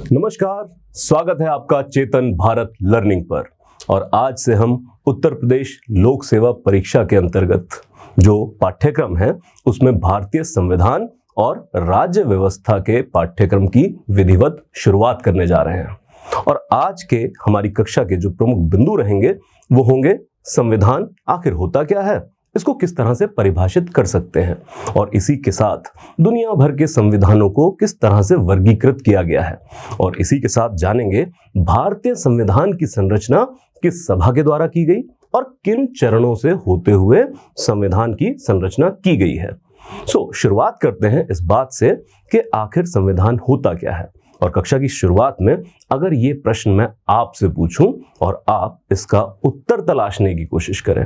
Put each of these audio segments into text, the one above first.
नमस्कार, स्वागत है आपका चेतन भारत लर्निंग पर। और आज से हम उत्तर प्रदेश लोक सेवा परीक्षा के अंतर्गत जो पाठ्यक्रम है उसमें भारतीय संविधान और राज्य व्यवस्था के पाठ्यक्रम की विधिवत शुरुआत करने जा रहे हैं। और आज के हमारी कक्षा के जो प्रमुख बिंदु रहेंगे वो होंगे संविधान आखिर होता क्या है, इसको किस तरह से परिभाषित कर सकते हैं, और इसी के साथ दुनिया भर के संविधानों को किस तरह से वर्गीकृत किया गया है। और इसी के साथ जानेंगे भारतीय संविधान की संरचना किस सभा के द्वारा की गई और किन चरणों से होते हुए संविधान की संरचना की गई है। शुरुआत करते हैं इस बात से कि आखिर संविधान होता क्या है। और कक्षा की शुरुआत में अगर ये प्रश्न मैं आपसे पूछूं और आप इसका उत्तर तलाशने की कोशिश करें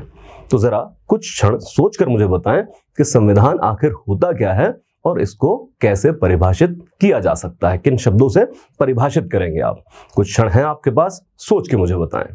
तो जरा कुछ क्षण सोचकर मुझे बताएं कि संविधान आखिर होता क्या है और इसको कैसे परिभाषित किया जा सकता है, किन शब्दों से परिभाषित करेंगे आप। कुछ क्षण हैं आपके पास, सोच के मुझे बताएं।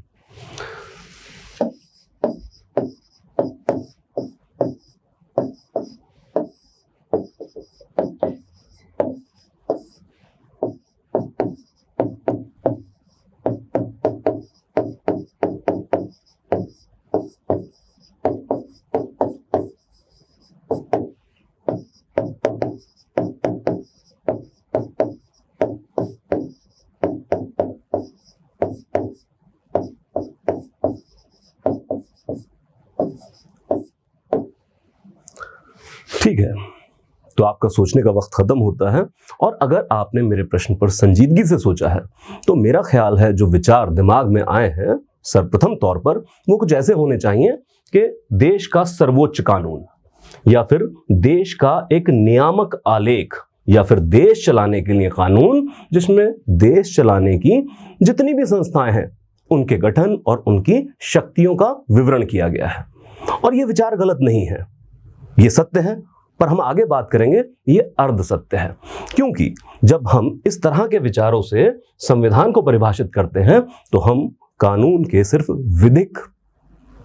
ठीक है, तो आपका सोचने का वक्त खत्म होता है। और अगर आपने मेरे प्रश्न पर संजीदगी से सोचा है तो मेरा ख्याल है जो विचार दिमाग में आए हैं सर्वप्रथम तौर पर वो कुछ ऐसे होने चाहिए कि देश का सर्वोच्च कानून या फिर देश का एक नियामक आलेख या फिर देश चलाने के लिए कानून, जिसमें देश चलाने की जितनी भी संस्थाएं हैं उनके गठन और उनकी शक्तियों का विवरण किया गया है। और ये विचार गलत नहीं है, ये सत्य है, पर हम आगे बात करेंगे ये अर्ध सत्य है। क्योंकि जब हम इस तरह के विचारों से संविधान को परिभाषित करते हैं तो हम कानून के सिर्फ विधिक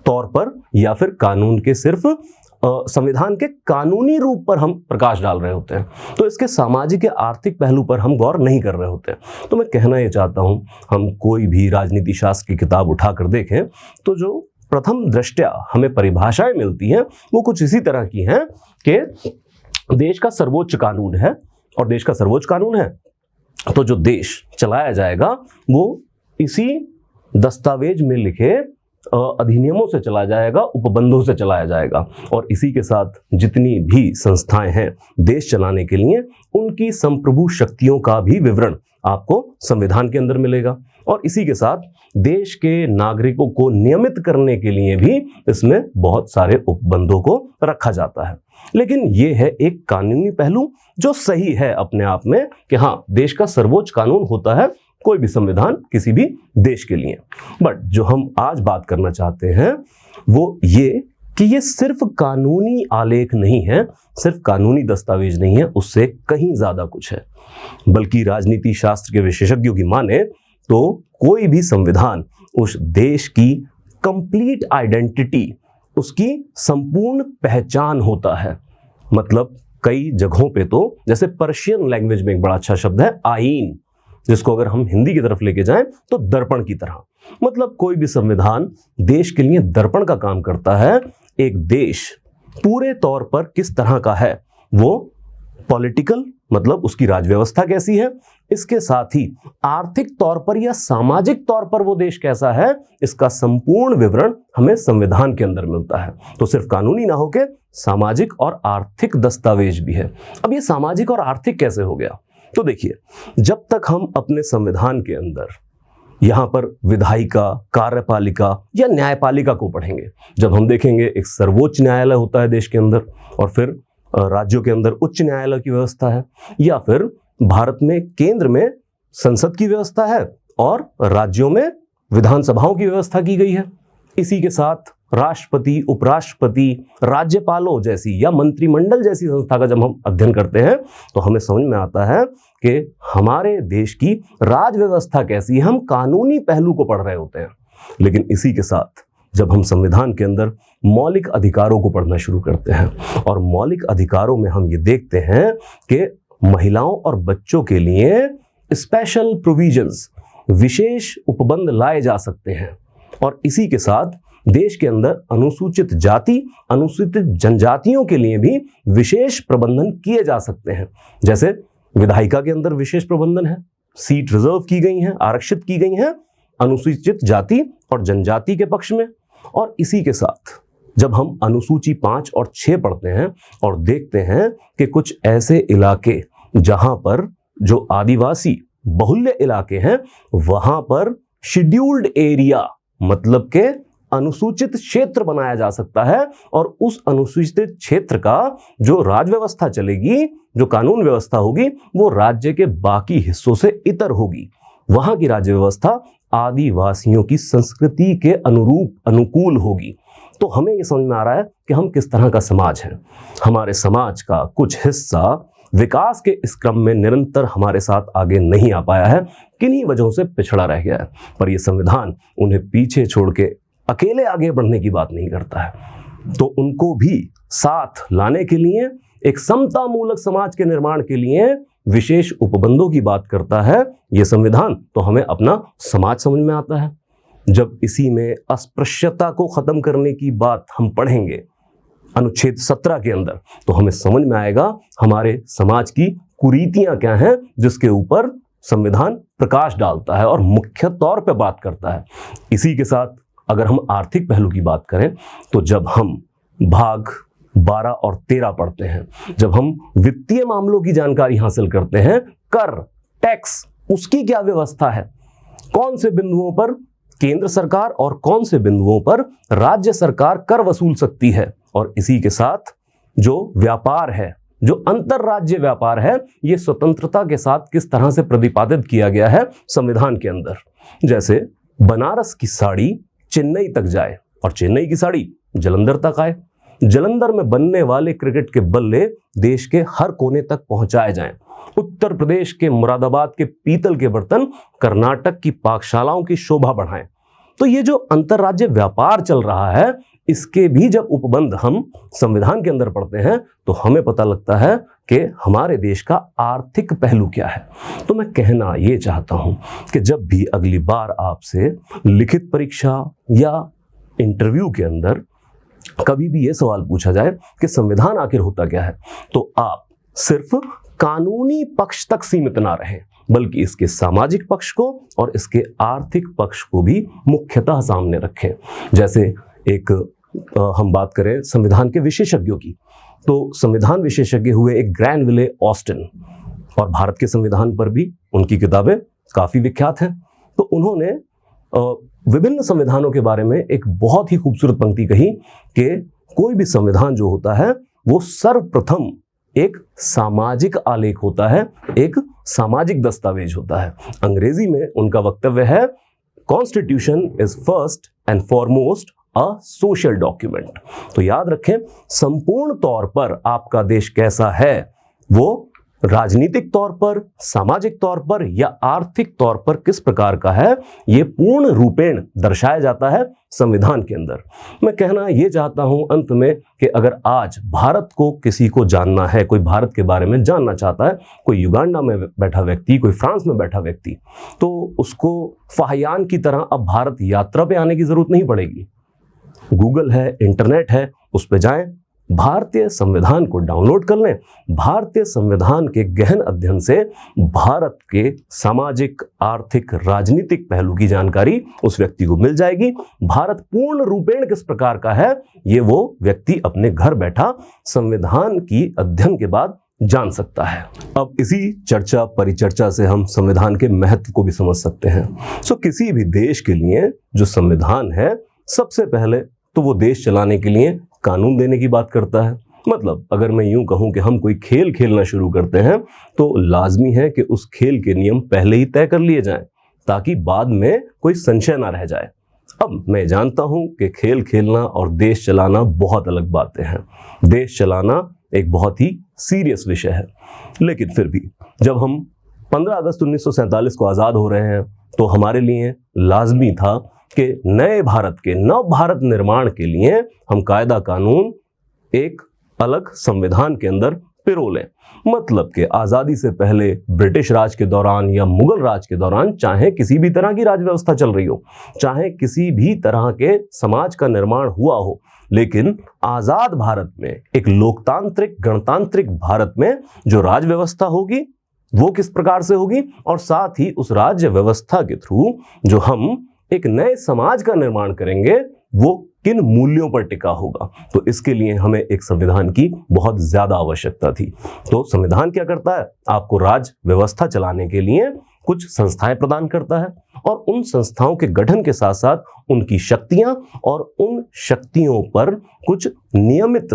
तौर पर या फिर कानून के सिर्फ संविधान के कानूनी रूप पर हम प्रकाश डाल रहे होते हैं, तो इसके सामाजिक या आर्थिक पहलू पर हम गौर नहीं कर रहे होते। तो मैं कहना ये चाहता हूं, हम कोई भी राजनीति शास्त्र की किताब उठाकर देखें तो जो प्रथम दृष्टया हमें परिभाषाएं मिलती हैं वो कुछ इसी तरह की हैं कि देश का सर्वोच्च कानून है, और देश का सर्वोच्च कानून है तो जो देश चलाया जाएगा वो इसी दस्तावेज में लिखे अधिनियमों से चला जाएगा, उपबंधों से चलाया जाएगा। और इसी के साथ जितनी भी संस्थाएं हैं देश चलाने के लिए उनकी संप्रभु शक्तियों का भी विवरण आपको संविधान के अंदर मिलेगा। और इसी के साथ देश के नागरिकों को नियमित करने के लिए भी इसमें बहुत सारे उपबंधों को रखा जाता है। लेकिन ये है एक कानूनी पहलू जो सही है अपने आप में कि हाँ, देश का सर्वोच्च कानून होता है कोई भी संविधान किसी भी देश के लिए। बट जो हम आज बात करना चाहते हैं वो ये कि ये सिर्फ कानूनी आलेख नहीं है, सिर्फ कानूनी दस्तावेज नहीं है, उससे कहीं ज्यादा कुछ है। बल्कि राजनीति शास्त्र के विशेषज्ञों की माने तो कोई भी संविधान उस देश की कंप्लीट आइडेंटिटी, उसकी संपूर्ण पहचान होता है। मतलब कई जगहों पे तो जैसे पर्शियन लैंग्वेज में एक बड़ा अच्छा शब्द है आईन, जिसको अगर हम हिंदी की तरफ लेके जाएं तो दर्पण की तरह। मतलब कोई भी संविधान देश के लिए दर्पण का काम करता है। एक देश पूरे तौर पर किस तरह का है, वो पॉलिटिकल मतलब उसकी राज व्यवस्था कैसी है, इसके साथ ही आर्थिक तौर पर या सामाजिक तौर पर वो देश कैसा है, इसका संपूर्ण विवरण हमें संविधान के अंदर मिलता है। तो सिर्फ कानूनी ना होके सामाजिक और आर्थिक दस्तावेज भी है। अब ये सामाजिक और आर्थिक कैसे हो गया? तो देखिए, जब तक हम अपने संविधान के अंदर यहाँ पर विधायिका, कार्यपालिका या न्यायपालिका को पढ़ेंगे, जब हम देखेंगे एक सर्वोच्च न्यायालय होता है देश के अंदर, और फिर राज्यों के अंदर उच्च न्यायालय की व्यवस्था है, या फिर भारत में केंद्र में संसद की व्यवस्था है और राज्यों में विधानसभाओं की व्यवस्था की गई है। इसी के साथ राष्ट्रपति, उपराष्ट्रपति, राज्यपालों जैसी या मंत्रिमंडल जैसी संस्था का जब हम अध्ययन करते हैं तो हमें समझ में आता है कि हमारे देश की राज व्यवस्था कैसी है। हम कानूनी पहलू को पढ़ रहे होते हैं, लेकिन इसी के साथ जब हम संविधान के अंदर मौलिक अधिकारों को पढ़ना शुरू करते हैं, और मौलिक अधिकारों में हम ये देखते हैं कि महिलाओं और बच्चों के लिए स्पेशल प्रोविजंस, विशेष उपबंध लाए जा सकते हैं और इसी के साथ देश के अंदर अनुसूचित जाति, अनुसूचित जनजातियों के लिए भी विशेष प्रबंधन किए जा सकते हैं। जैसे विधायिका के अंदर विशेष प्रबंधन है, सीट रिजर्व की गई हैं, आरक्षित की गई हैं अनुसूचित जाति और जनजाति के पक्ष में। और इसी के साथ जब हम अनुसूची 5 और 6 पढ़ते हैं और देखते हैं कि कुछ ऐसे इलाके जहां पर जो आदिवासी बहुल्य इलाके हैं वहां पर शेड्यूल्ड एरिया मतलब के अनुसूचित क्षेत्र बनाया जा सकता है और उस अनुसूचित क्षेत्र का जो राज्य व्यवस्था चलेगी, जो कानून व्यवस्था होगी, वो राज्य के बाकी हिस्सों से इतर होगी। वहां की राज्य व्यवस्था आदिवासियों की संस्कृति के अनुरूप अनुकूल होगी। तो हमें ये समझ में आ रहा है कि हम किस तरह का समाज है। हमारे समाज का कुछ हिस्सा विकास के इस क्रम में निरंतर हमारे साथ आगे नहीं आ पाया है, किन्हीं वजहों से पिछड़ा रह गया है। पर यह संविधान उन्हें पीछे छोड़ के अकेले आगे बढ़ने की बात नहीं करता है। तो उनको भी साथ लाने के लिए, एक समता मूलक समाज के निर्माण के लिए विशेष उपबंधों की बात करता है यह संविधान। तो हमें अपना समाज समझ में आता है। जब इसी में अस्पृश्यता को खत्म करने की बात हम पढ़ेंगे अनुच्छेद 17 के अंदर, तो हमें समझ में आएगा हमारे समाज की कुरीतियां क्या हैं, जिसके ऊपर संविधान प्रकाश डालता है और मुख्य तौर पे बात करता है। इसी के साथ अगर हम आर्थिक पहलू की बात करें तो जब हम भाग 12 और 13 पढ़ते हैं, जब हम वित्तीय मामलों की जानकारी हासिल करते हैं, कर, टैक्स, उसकी क्या व्यवस्था है, कौन से बिंदुओं पर केंद्र सरकार और कौन से बिंदुओं पर राज्य सरकार कर वसूल सकती है, और इसी के साथ जो व्यापार है, जो अंतरराज्य व्यापार है, ये स्वतंत्रता के साथ किस तरह से प्रतिपादित किया गया है संविधान के अंदर। जैसे बनारस की साड़ी चेन्नई तक जाए और चेन्नई की साड़ी जालंधर तक आए, जालंधर में बनने वाले क्रिकेट के बल्ले देश के हर कोने तक पहुंचाए जाएं, उत्तर प्रदेश के मुरादाबाद के पीतल के बर्तन कर्नाटक की पाकशालाओं की शोभा बढ़ाएं। तो ये जो अंतरराज्य व्यापार चल रहा है, इसके भी जब उपबंध हम संविधान के अंदर पढ़ते हैं तो हमें पता लगता है कि हमारे देश का आर्थिक पहलू क्या है। तो मैं कहना ये चाहता हूं कि जब भी अगली बार आपसे लिखित परीक्षा या इंटरव्यू के अंदर कभी भी ये सवाल पूछा जाए कि संविधान आखिर होता क्या है, तो आप सिर्फ कानूनी पक्ष तक सीमित ना रहें, बल्कि इसके सामाजिक पक्ष को और इसके आर्थिक पक्ष को भी मुख्यतः सामने रखें। जैसे एक हम बात करें संविधान के विशेषज्ञों की, तो संविधान विशेषज्ञ हुए एक ग्रैनविले ऑस्टिन, और भारत के संविधान पर भी उनकी किताबें काफी विख्यात हैं। तो उन्होंने विभिन्न संविधानों के बारे में एक बहुत ही खूबसूरत पंक्ति कही कि कोई भी संविधान जो होता है वो सर्वप्रथम एक सामाजिक आलेख होता है, एक सामाजिक दस्तावेज होता है। अंग्रेजी में उनका वक्तव्य है, constitution is first and foremost a social document. तो याद रखें, संपूर्ण तौर पर आपका देश कैसा है, वो राजनीतिक तौर पर, सामाजिक तौर पर या आर्थिक तौर पर किस प्रकार का है, ये पूर्ण रूपेण दर्शाया जाता है संविधान के अंदर। मैं कहना ये चाहता हूं अंत में कि अगर आज भारत को किसी को जानना है, कोई भारत के बारे में जानना चाहता है, कोई युगांडा में बैठा व्यक्ति, कोई फ्रांस में बैठा व्यक्ति, तो उसको फाहियान की तरह अब भारत यात्रा पे आने की जरूरत नहीं पड़ेगी। गूगल है, इंटरनेट है, उस पर जाएं, भारतीय संविधान को डाउनलोड कर लें। भारतीय संविधान के गहन अध्ययन से भारत के सामाजिक, आर्थिक, राजनीतिक पहलू की जानकारी उस व्यक्ति को मिल जाएगी। भारत पूर्ण रूपेण किस प्रकार का है, ये वो व्यक्ति अपने घर बैठा संविधान की अध्ययन के बाद जान सकता है। अब इसी चर्चा परिचर्चा से हम संविधान के महत्व को भी समझ सकते हैं। किसी भी देश के लिए जो संविधान है, सबसे पहले तो वो देश चलाने के लिए कानून देने की बात करता है। मतलब अगर मैं यूं कहूं कि हम कोई खेल खेलना शुरू करते हैं तो लाजमी है कि उस खेल के नियम पहले ही तय कर लिए जाएं, ताकि बाद में कोई संशय ना रह जाए। अब मैं जानता हूं कि खेल खेलना और देश चलाना बहुत अलग बातें हैं। देश चलाना एक बहुत ही सीरियस विषय है, लेकिन फिर भी जब हम 15 अगस्त 1947 को आज़ाद हो रहे हैं तो हमारे लिए लाजमी था कि नए भारत के, नव भारत निर्माण के लिए हम कायदा कानून एक अलग संविधान के अंदर पिरोलें। मतलब कि आजादी से पहले ब्रिटिश राज के दौरान या मुगल राज के दौरान चाहे किसी भी तरह की राज व्यवस्था चल रही हो, चाहे किसी भी तरह के समाज का निर्माण हुआ हो, लेकिन आजाद भारत में, एक लोकतांत्रिक गणतांत्रिक भारत में जो राज व्यवस्था होगी वो किस प्रकार से होगी, और साथ ही उस राज्य व्यवस्था के थ्रू जो हम एक नए समाज का निर्माण करेंगे वो किन मूल्यों पर टिका होगा। तो इसके लिए हमें एक संविधान की बहुत ज्यादा आवश्यकता थी। तो संविधान क्या करता है, आपको राज व्यवस्था चलाने के लिए कुछ संस्थाएं प्रदान करता है, और उन संस्थाओं के गठन के साथ साथ उनकी शक्तियां और उन शक्तियों पर कुछ नियमित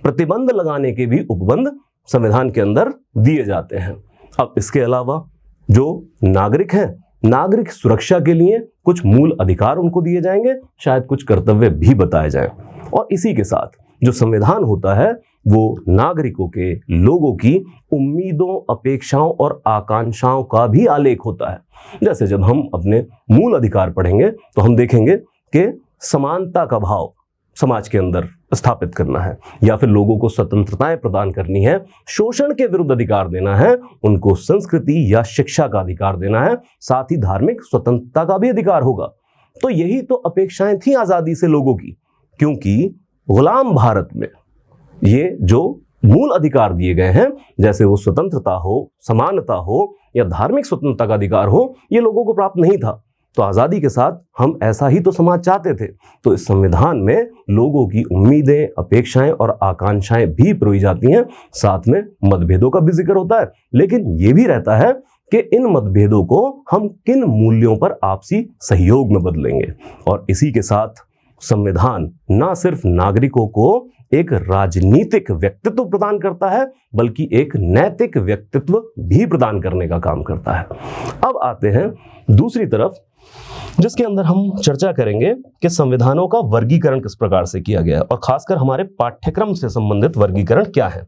प्रतिबंध लगाने के भी उपबंध संविधान के अंदर दिए जाते हैं। अब इसके अलावा जो नागरिक हैं, नागरिक सुरक्षा के लिए कुछ मूल अधिकार उनको दिए जाएंगे, शायद कुछ कर्तव्य भी बताए जाएं। और इसी के साथ जो संविधान होता है वो नागरिकों के, लोगों की उम्मीदों, अपेक्षाओं और आकांक्षाओं का भी आलेख होता है। जैसे जब हम अपने मूल अधिकार पढ़ेंगे तो हम देखेंगे कि समानता का भाव समाज के अंदर स्थापित करना है, या फिर लोगों को स्वतंत्रताएं प्रदान करनी है, शोषण के विरुद्ध अधिकार देना है, उनको संस्कृति या शिक्षा का अधिकार देना है, साथ ही धार्मिक स्वतंत्रता का भी अधिकार होगा। तो यही तो अपेक्षाएं थी आजादी से लोगों की, क्योंकि गुलाम भारत में ये जो मूल अधिकार दिए गए हैं, जैसे वो स्वतंत्रता हो, समानता हो या धार्मिक स्वतंत्रता का अधिकार हो, ये लोगों को प्राप्त नहीं था। तो आजादी के साथ हम ऐसा ही तो समाज चाहते थे। तो इस संविधान में लोगों की उम्मीदें, अपेक्षाएं और आकांक्षाएं भी पिरोई जाती हैं, साथ में मतभेदों का भी जिक्र होता है, लेकिन ये भी रहता है कि इन मतभेदों को हम किन मूल्यों पर आपसी सहयोग में बदलेंगे। और इसी के साथ संविधान ना सिर्फ नागरिकों को एक राजनीतिक व्यक्तित्व प्रदान करता है, बल्कि एक नैतिक व्यक्तित्व भी प्रदान करने का काम करता है। अब आते हैं दूसरी तरफ, जिसके अंदर हम चर्चा करेंगे कि संविधानों का वर्गीकरण किस प्रकार से किया गया है, और खासकर हमारे पाठ्यक्रम से संबंधित वर्गीकरण क्या है।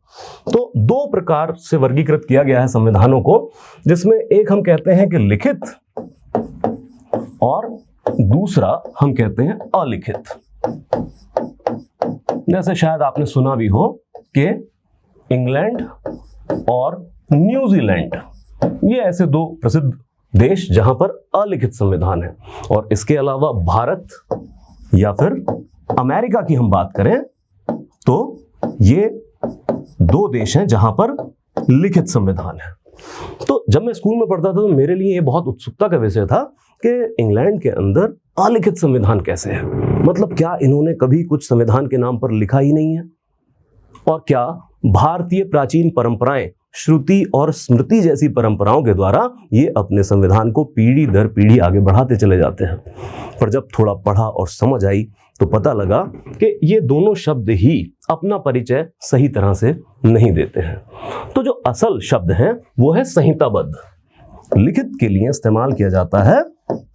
तो दो प्रकार से वर्गीकृत किया गया है संविधानों को, जिसमें एक हम कहते हैं कि लिखित और दूसरा हम कहते हैं अलिखित। जैसे शायद आपने सुना भी हो कि इंग्लैंड और न्यूजीलैंड, ये ऐसे दो प्रसिद्ध देश जहां पर अलिखित संविधान है। और इसके अलावा भारत या फिर अमेरिका की हम बात करें तो ये दो देश हैं जहां पर लिखित संविधान है। तो जब मैं स्कूल में पढ़ता था तो मेरे लिए ये बहुत उत्सुकता का विषय था कि इंग्लैंड के अंदर अलिखित संविधान कैसे है, मतलब क्या इन्होंने कभी कुछ संविधान के नाम पर लिखा ही नहीं है, और क्या भारतीय प्राचीन परंपराएं, श्रुति और स्मृति जैसी परंपराओं के द्वारा ये अपने संविधान को पीढ़ी दर पीढ़ी आगे बढ़ाते चले जाते हैं। पर जब थोड़ा पढ़ा और समझ आई तो पता लगा कि ये दोनों शब्द ही अपना परिचय सही तरह से नहीं देते हैं। तो जो असल शब्द है वो है संहिताबद्ध। लिखित के लिए इस्तेमाल किया जाता है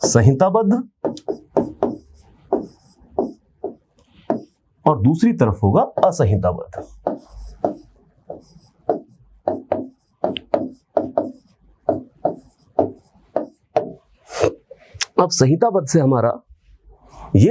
संहिताबद्ध, और दूसरी तरफ होगा असंहिताबद्ध। अब संहिताबद्ध से हमारा ये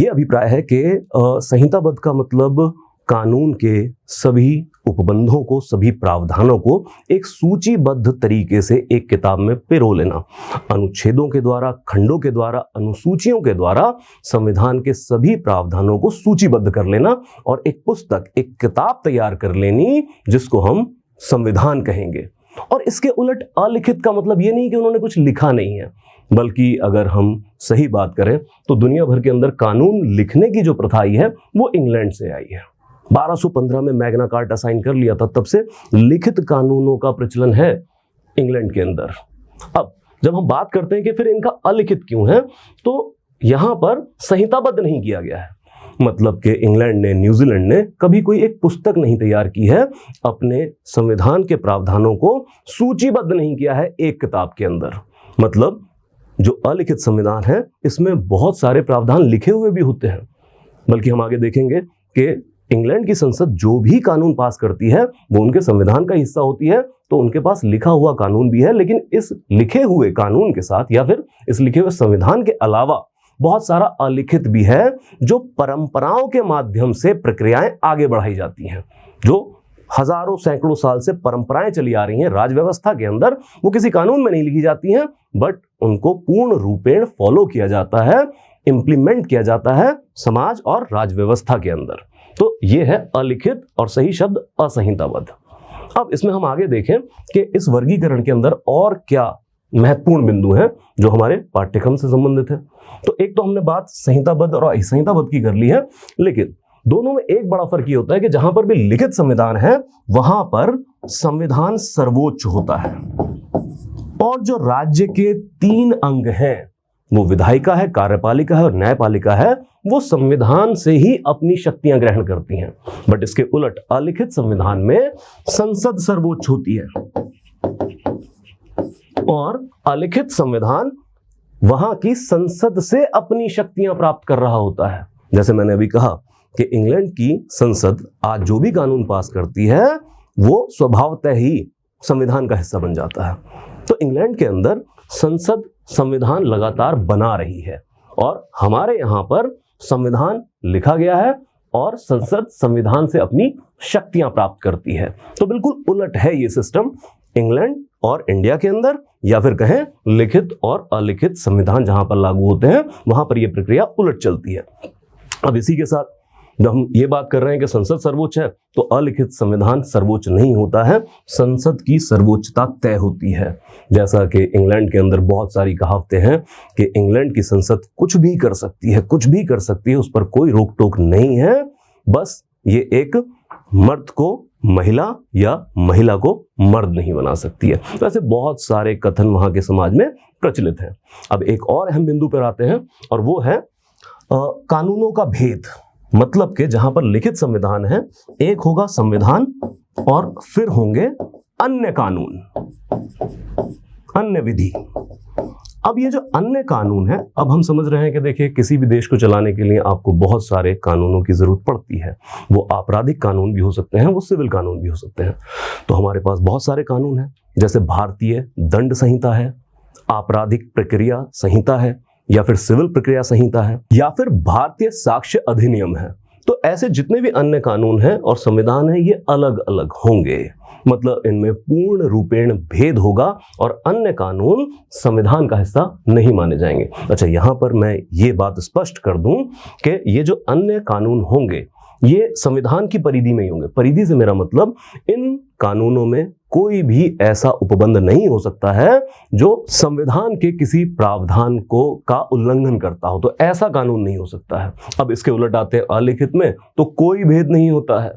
अभिप्राय है कि संहिताबद्ध का मतलब कानून के सभी उपबंधों को, सभी प्रावधानों को एक सूचीबद्ध तरीके से एक किताब में पिरो लेना, अनुच्छेदों के द्वारा, खंडों के द्वारा, अनुसूचियों के द्वारा संविधान के सभी प्रावधानों को सूचीबद्ध कर लेना और एक पुस्तक, एक किताब तैयार कर लेनी जिसको हम संविधान कहेंगे। और इसके उलट अलिखित का मतलब ये नहीं कि उन्होंने कुछ लिखा नहीं है, बल्कि अगर हम सही बात करें तो दुनिया भर के अंदर कानून लिखने की जो प्रथा आई है वो इंग्लैंड से आई है। 1215 में मैग्ना कार्टा साइन कर लिया था, तब से लिखित कानूनों का प्रचलन है इंग्लैंड के अंदर। अब जब हम बात करते हैं कि फिर इनका अलिखित क्यों है, तो यहां पर संहिताबद्ध नहीं किया गया है, मतलब कि इंग्लैंड ने, न्यूजीलैंड ने कभी कोई एक पुस्तक नहीं तैयार की है, अपने संविधान के प्रावधानों को सूचीबद्ध नहीं किया है एक किताब के अंदर। मतलब जो अलिखित संविधान है इसमें बहुत सारे प्रावधान लिखे हुए भी होते हैं, बल्कि हम आगे देखेंगे कि इंग्लैंड की संसद जो भी कानून पास करती है वो उनके संविधान का हिस्सा होती है, तो उनके पास लिखा हुआ कानून भी है, लेकिन इस लिखे हुए कानून के साथ या फिर इस लिखे हुए संविधान के अलावा बहुत सारा अलिखित भी है जो परंपराओं के माध्यम से प्रक्रियाएं आगे बढ़ाई जाती हैं, जो हजारों सैकड़ों साल से परंपराएं चली आ रही हैं राज व्यवस्था के अंदर, वो किसी कानून में नहीं लिखी जाती हैं, बट उनको पूर्ण रूपेण फॉलो किया जाता है, इंप्लीमेंट किया जाता है समाज और राज व्यवस्था के अंदर। तो ये है अलिखित और सही शब्द असंहिताबद्ध। अब इसमें हम आगे देखें कि इस वर्गीकरण के अंदर और क्या महत्वपूर्ण बिंदु हैं जो हमारे पाठ्यक्रम से संबंधित है। तो एक तो हमने बात संहिताबद्ध और असंहिताबद्ध की कर ली है, लेकिन दोनों में एक बड़ा फर्क ये होता है कि जहां पर भी लिखित संविधान है वहां पर संविधान सर्वोच्च होता है, और जो राज्य के 3 अंग हैं, वो विधायिका है, कार्यपालिका है और न्यायपालिका है, वो संविधान से ही अपनी शक्तियां ग्रहण करती हैं। बट इसके उलट अलिखित संविधान में संसद सर्वोच्च होती है, और अलिखित संविधान वहां की संसद से अपनी शक्तियां प्राप्त कर रहा होता है। जैसे मैंने अभी कहा कि इंग्लैंड की संसद आज जो भी कानून पास करती है वो स्वभावतः ही संविधान का हिस्सा बन जाता है। तो इंग्लैंड के अंदर संसद संविधान लगातार बना रही है, और हमारे यहाँ पर संविधान लिखा गया है और संसद संविधान से अपनी शक्तियां प्राप्त करती है। तो बिल्कुल उलट है ये सिस्टम इंग्लैंड और इंडिया के अंदर, या फिर कहें लिखित और अलिखित संविधान जहां पर लागू होते हैं वहां पर यह प्रक्रिया उलट चलती है। अब इसी के साथ जब हम ये बात कर रहे हैं कि संसद सर्वोच्च है, तो अलिखित संविधान सर्वोच्च नहीं होता है, संसद की सर्वोच्चता तय होती है। जैसा कि इंग्लैंड के अंदर बहुत सारी कहावतें हैं कि इंग्लैंड की संसद कुछ भी कर सकती है, कुछ भी कर सकती है, उस पर कोई रोक टोक नहीं है, बस ये एक मर्द को महिला या महिला को मर्द नहीं बना सकती है। वैसे बहुत सारे कथन वहां के समाज में प्रचलित हैं। अब एक और अहम बिंदु पर आते हैं, और वो है कानूनों का भेद। मतलब कि जहां पर लिखित संविधान है, एक होगा संविधान और फिर होंगे अन्य कानून, अन्य विधि। अब ये जो अन्य कानून है, अब हम समझ रहे हैं कि देखिए किसी भी देश को चलाने के लिए आपको बहुत सारे कानूनों की जरूरत पड़ती है। वो आपराधिक कानून भी हो सकते हैं, वो सिविल कानून भी हो सकते हैं। तो हमारे पास बहुत सारे कानून हैं, जैसे भारतीय दंड संहिता है, आपराधिक प्रक्रिया संहिता है, या फिर सिविल प्रक्रिया संहिता है, या फिर भारतीय साक्ष्य अधिनियम है। तो ऐसे जितने भी अन्य कानून हैं और संविधान है, ये अलग अलग होंगे, मतलब इनमें पूर्ण रूपेण भेद होगा और अन्य कानून संविधान का हिस्सा नहीं माने जाएंगे। अच्छा, यहां पर मैं ये बात स्पष्ट कर दूं कि ये जो अन्य कानून होंगे ये संविधान की परिधि में ही होंगे। परिधि से मेरा मतलब इन कानूनों में कोई भी ऐसा उपबंध नहीं हो सकता है जो संविधान के किसी प्रावधान का उल्लंघन करता हो, तो ऐसा कानून नहीं हो सकता है। अब इसके उलट आते हैं अलिखित में, तो कोई भेद नहीं होता है,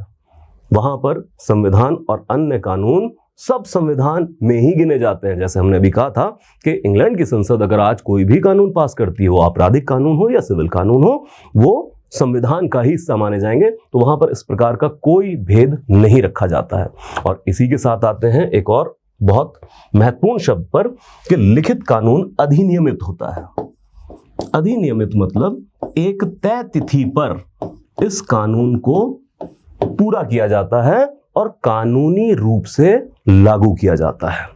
वहां पर संविधान और अन्य कानून सब संविधान में ही गिने जाते हैं। जैसे हमने अभी कहा था कि इंग्लैंड की संसद अगर आज कोई भी कानून पास करती है, वो आपराधिक कानून हो या सिविल कानून हो, वो संविधान का ही हिस्सा माने जाएंगे। तो वहां पर इस प्रकार का कोई भेद नहीं रखा जाता है। और इसी के साथ आते हैं एक और बहुत महत्वपूर्ण शब्द पर कि लिखित कानून अधिनियमित होता है। अधिनियमित मतलब एक तय तिथि पर इस कानून को पूरा किया जाता है और कानूनी रूप से लागू किया जाता है।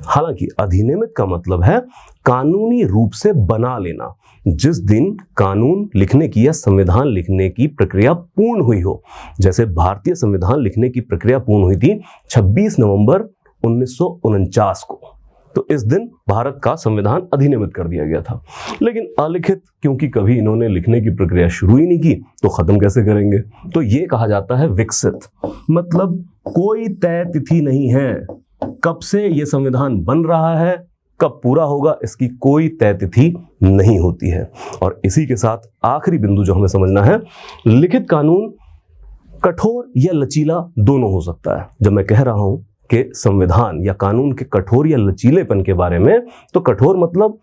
हालांकि अधिनियमित का मतलब है कानूनी रूप से बना लेना। जिस दिन कानून लिखने की या संविधान लिखने की प्रक्रिया पूर्ण हुई हो, जैसे भारतीय संविधान लिखने की प्रक्रिया पूर्ण हुई थी 26 नवंबर 1949 को, तो इस दिन भारत का संविधान अधिनियमित कर दिया गया था। लेकिन अलिखित क्योंकि कभी इन्होंने लिखने की प्रक्रिया शुरू ही नहीं की, तो खत्म कैसे करेंगे? तो ये कहा जाता है विकसित। मतलब कोई तय तिथि नहीं है कब से ये संविधान बन रहा है, कब पूरा होगा, इसकी कोई तय तिथि नहीं होती है। और इसी के साथ आखिरी बिंदु जो हमें समझना है, लिखित कानून कठोर या लचीला दोनों हो सकता है। जब मैं कह रहा हूं कि संविधान या कानून के कठोर या लचीलेपन के बारे में, तो कठोर मतलब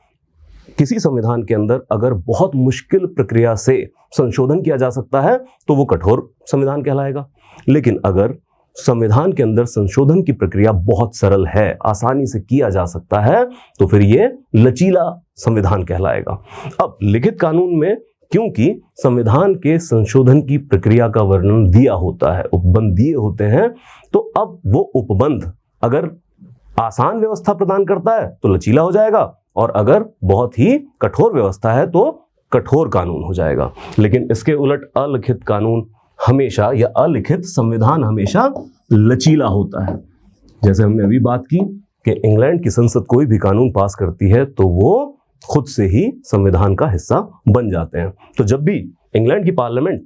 किसी संविधान के अंदर अगर बहुत मुश्किल प्रक्रिया से संशोधन किया जा सकता है तो वो कठोर संविधान कहलाएगा। लेकिन अगर संविधान के अंदर संशोधन की प्रक्रिया बहुत सरल है, आसानी से किया जा सकता है, तो फिर ये लचीला संविधान कहलाएगा। अब लिखित कानून में क्योंकि संविधान के संशोधन की प्रक्रिया का वर्णन दिया होता है, उपबंध दिए होते हैं, तो अब वो उपबंध अगर आसान व्यवस्था प्रदान करता है तो लचीला हो जाएगा, और अगर बहुत ही कठोर व्यवस्था है तो कठोर कानून हो जाएगा। लेकिन इसके उलट अलिखित कानून हमेशा या अलिखित संविधान हमेशा लचीला होता है। जैसे हमने अभी बात की कि इंग्लैंड की संसद कोई भी कानून पास करती है तो वो खुद से ही संविधान का हिस्सा बन जाते हैं। तो जब भी इंग्लैंड की पार्लियामेंट,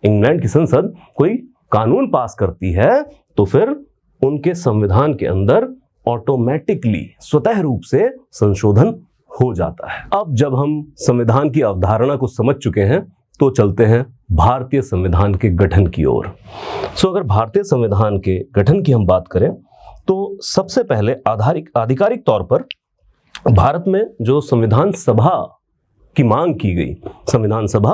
इंग्लैंड की संसद कोई कानून पास करती है तो फिर उनके संविधान के अंदर ऑटोमेटिकली स्वतः रूप से संशोधन हो जाता है। अब जब हम संविधान की अवधारणा को समझ चुके हैं तो चलते हैं भारतीय संविधान के गठन की ओर। अगर भारतीय संविधान के गठन की हम बात करें तो सबसे पहले आधिकारिक तौर पर भारत में जो संविधान सभा की मांग की गई, संविधान सभा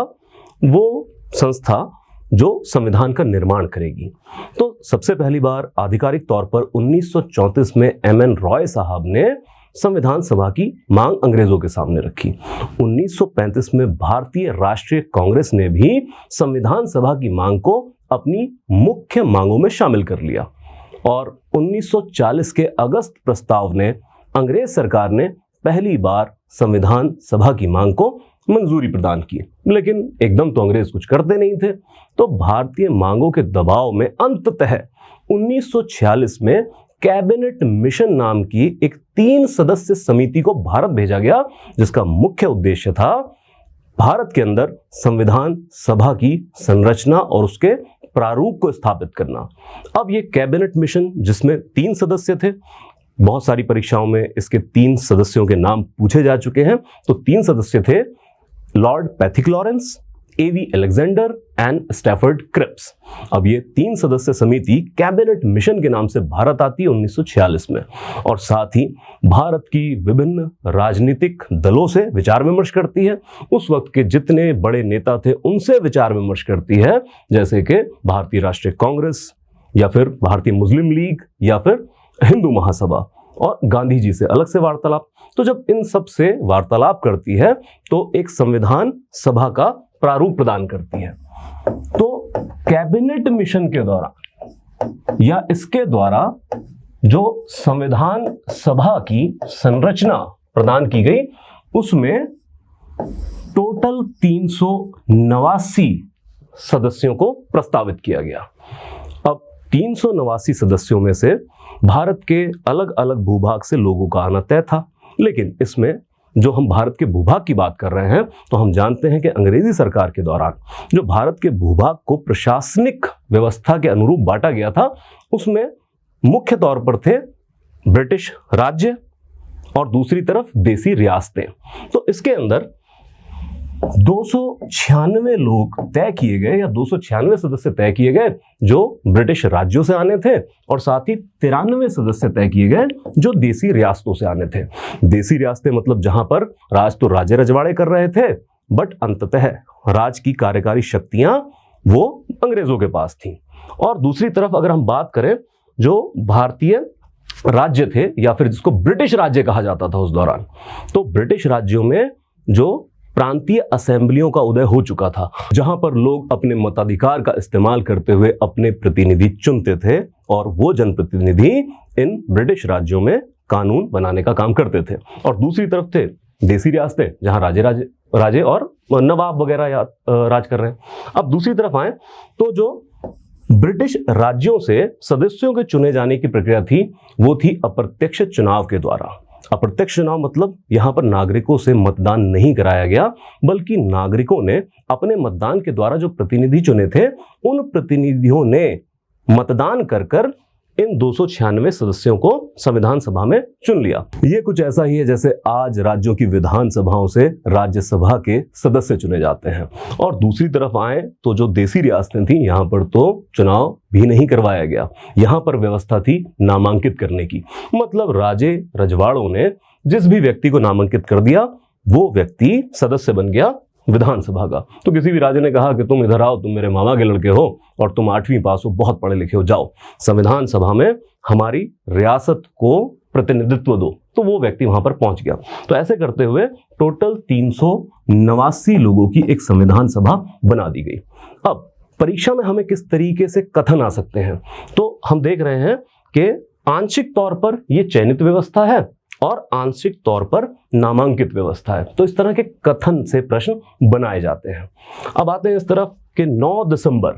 वो संस्था जो संविधान का निर्माण करेगी। तो सबसे पहली बार आधिकारिक तौर पर 1934 में एम.एन. रॉय साहब ने संविधान सभा की मांग अंग्रेजों के सामने रखी। 1935 में भारतीय राष्ट्रीय कांग्रेस ने भी संविधान सभा की मांग को अपनी मुख्य मांगों में शामिल कर लिया और 1940 के अगस्त प्रस्ताव ने अंग्रेज सरकार ने पहली बार संविधान सभा की मांग को मंजूरी प्रदान की। लेकिन एकदम तो अंग्रेज कुछ करते नहीं थे, तो भारतीय मांगों के दबाव में अंततः 1946 में कैबिनेट मिशन नाम की एक 3 सदस्य समिति को भारत भेजा गया, जिसका मुख्य उद्देश्य था भारत के अंदर संविधान सभा की संरचना और उसके प्रारूप को स्थापित करना। अब ये कैबिनेट मिशन जिसमें 3 सदस्य थे, बहुत सारी परीक्षाओं में इसके 3 सदस्यों के नाम पूछे जा चुके हैं। तो 3 सदस्य थे Lord Pethick Lawrence, A V. Alexander and Stafford Cripps. अब ये 3 सदस्य समिति कैबिनेट मिशन के नाम से भारत आती है 1946 में और साथ ही भारत की विभिन्न राजनीतिक दलों से विचार विमर्श करती है। उस वक्त के जितने बड़े नेता थे उनसे विचार विमर्श करती है, जैसे कि भारतीय राष्ट्रीय कांग्रेस या फिर भारतीय मुस्लिम लीग या फिर हिंदू महासभा और गांधी जी से अलग से वार्तालाप। तो जब इन सब से वार्तालाप करती है तो एक संविधान सभा का प्रारूप प्रदान करती है। तो कैबिनेट मिशन के दौरान या इसके द्वारा जो संविधान सभा की संरचना प्रदान की गई उसमें टोटल 389 सदस्यों को प्रस्तावित किया गया। अब 389 सदस्यों में से भारत के अलग अलग भूभाग से लोगों का आना तय था, लेकिन इसमें जो हम भारत के भूभाग की बात कर रहे हैं तो हम जानते हैं कि अंग्रेजी सरकार के दौरान जो भारत के भूभाग को प्रशासनिक व्यवस्था के अनुरूप बांटा गया था उसमें मुख्य तौर पर थे ब्रिटिश राज्य और दूसरी तरफ देसी रियासतें। तो इसके अंदर 296 लोग तय किए गए या 296 सदस्य तय किए गए जो ब्रिटिश राज्यों से आने थे और साथ ही 93 सदस्य तय किए गए जो देसी रियासतों से आने थे। देसी रियासतें मतलब जहां पर राज तो राजे रजवाड़े कर रहे थे बट अंततः राज की कार्यकारी शक्तियां वो अंग्रेजों के पास थी। और दूसरी तरफ अगर हम बात करें जो भारतीय राज्य थे या फिर जिसको ब्रिटिश राज्य कहा जाता था उस दौरान, तो ब्रिटिश राज्यों में जो प्रांतीय असेंबलियों का उदय हो चुका था जहां पर लोग अपने मताधिकार का इस्तेमाल करते हुए अपने प्रतिनिधि चुनते थे और वो जनप्रतिनिधि इन ब्रिटिश राज्यों में कानून बनाने का काम करते थे। और दूसरी तरफ थे देसी रियासतें जहां राजे और नवाब वगैरह राज कर रहे हैं। अब दूसरी तरफ आए तो जो ब्रिटिश राज्यों से सदस्यों के चुने जाने की प्रक्रिया थी वो थी अप्रत्यक्ष चुनाव के द्वारा। अप्रत्यक्ष चुनाव मतलब यहां पर नागरिकों से मतदान नहीं कराया गया बल्कि नागरिकों ने अपने मतदान के द्वारा जो प्रतिनिधि चुने थे उन प्रतिनिधियों ने मतदान कर इन 296 सदस्यों को संविधान सभा में चुन लिया। ये कुछ ऐसा ही है जैसे आज राज्यों की विधानसभाओं से राज्यसभा के सदस्य चुने जाते हैं। और दूसरी तरफ आए तो जो देसी रियासतें थी यहाँ पर तो चुनाव भी नहीं करवाया गया, यहाँ पर व्यवस्था थी नामांकित करने की। मतलब राजे रजवाड़ों ने जिस भी व्यक्ति को नामांकित कर दिया वो व्यक्ति सदस्य बन गया विधानसभा का। तो किसी भी राजा ने कहा कि तुम इधर आओ, तुम मेरे मामा के लड़के हो और तुम 8वीं पास हो, बहुत पढ़े लिखे हो, जाओ संविधान सभा में हमारी रियासत को प्रतिनिधित्व दो, तो वो व्यक्ति वहां पर पहुंच गया। तो ऐसे करते हुए टोटल 389 लोगों की एक संविधान सभा बना दी गई। अब परीक्षा में हमें किस तरीके से कथन आ सकते हैं, तो हम देख रहे हैं कि आंशिक तौर पर यह चयनित व्यवस्था है और आंशिक तौर पर नामांकित व्यवस्था है। तो इस तरह के कथन से प्रश्न बनाए जाते हैं। अब आते हैं इस तरफ कि 9 दिसंबर,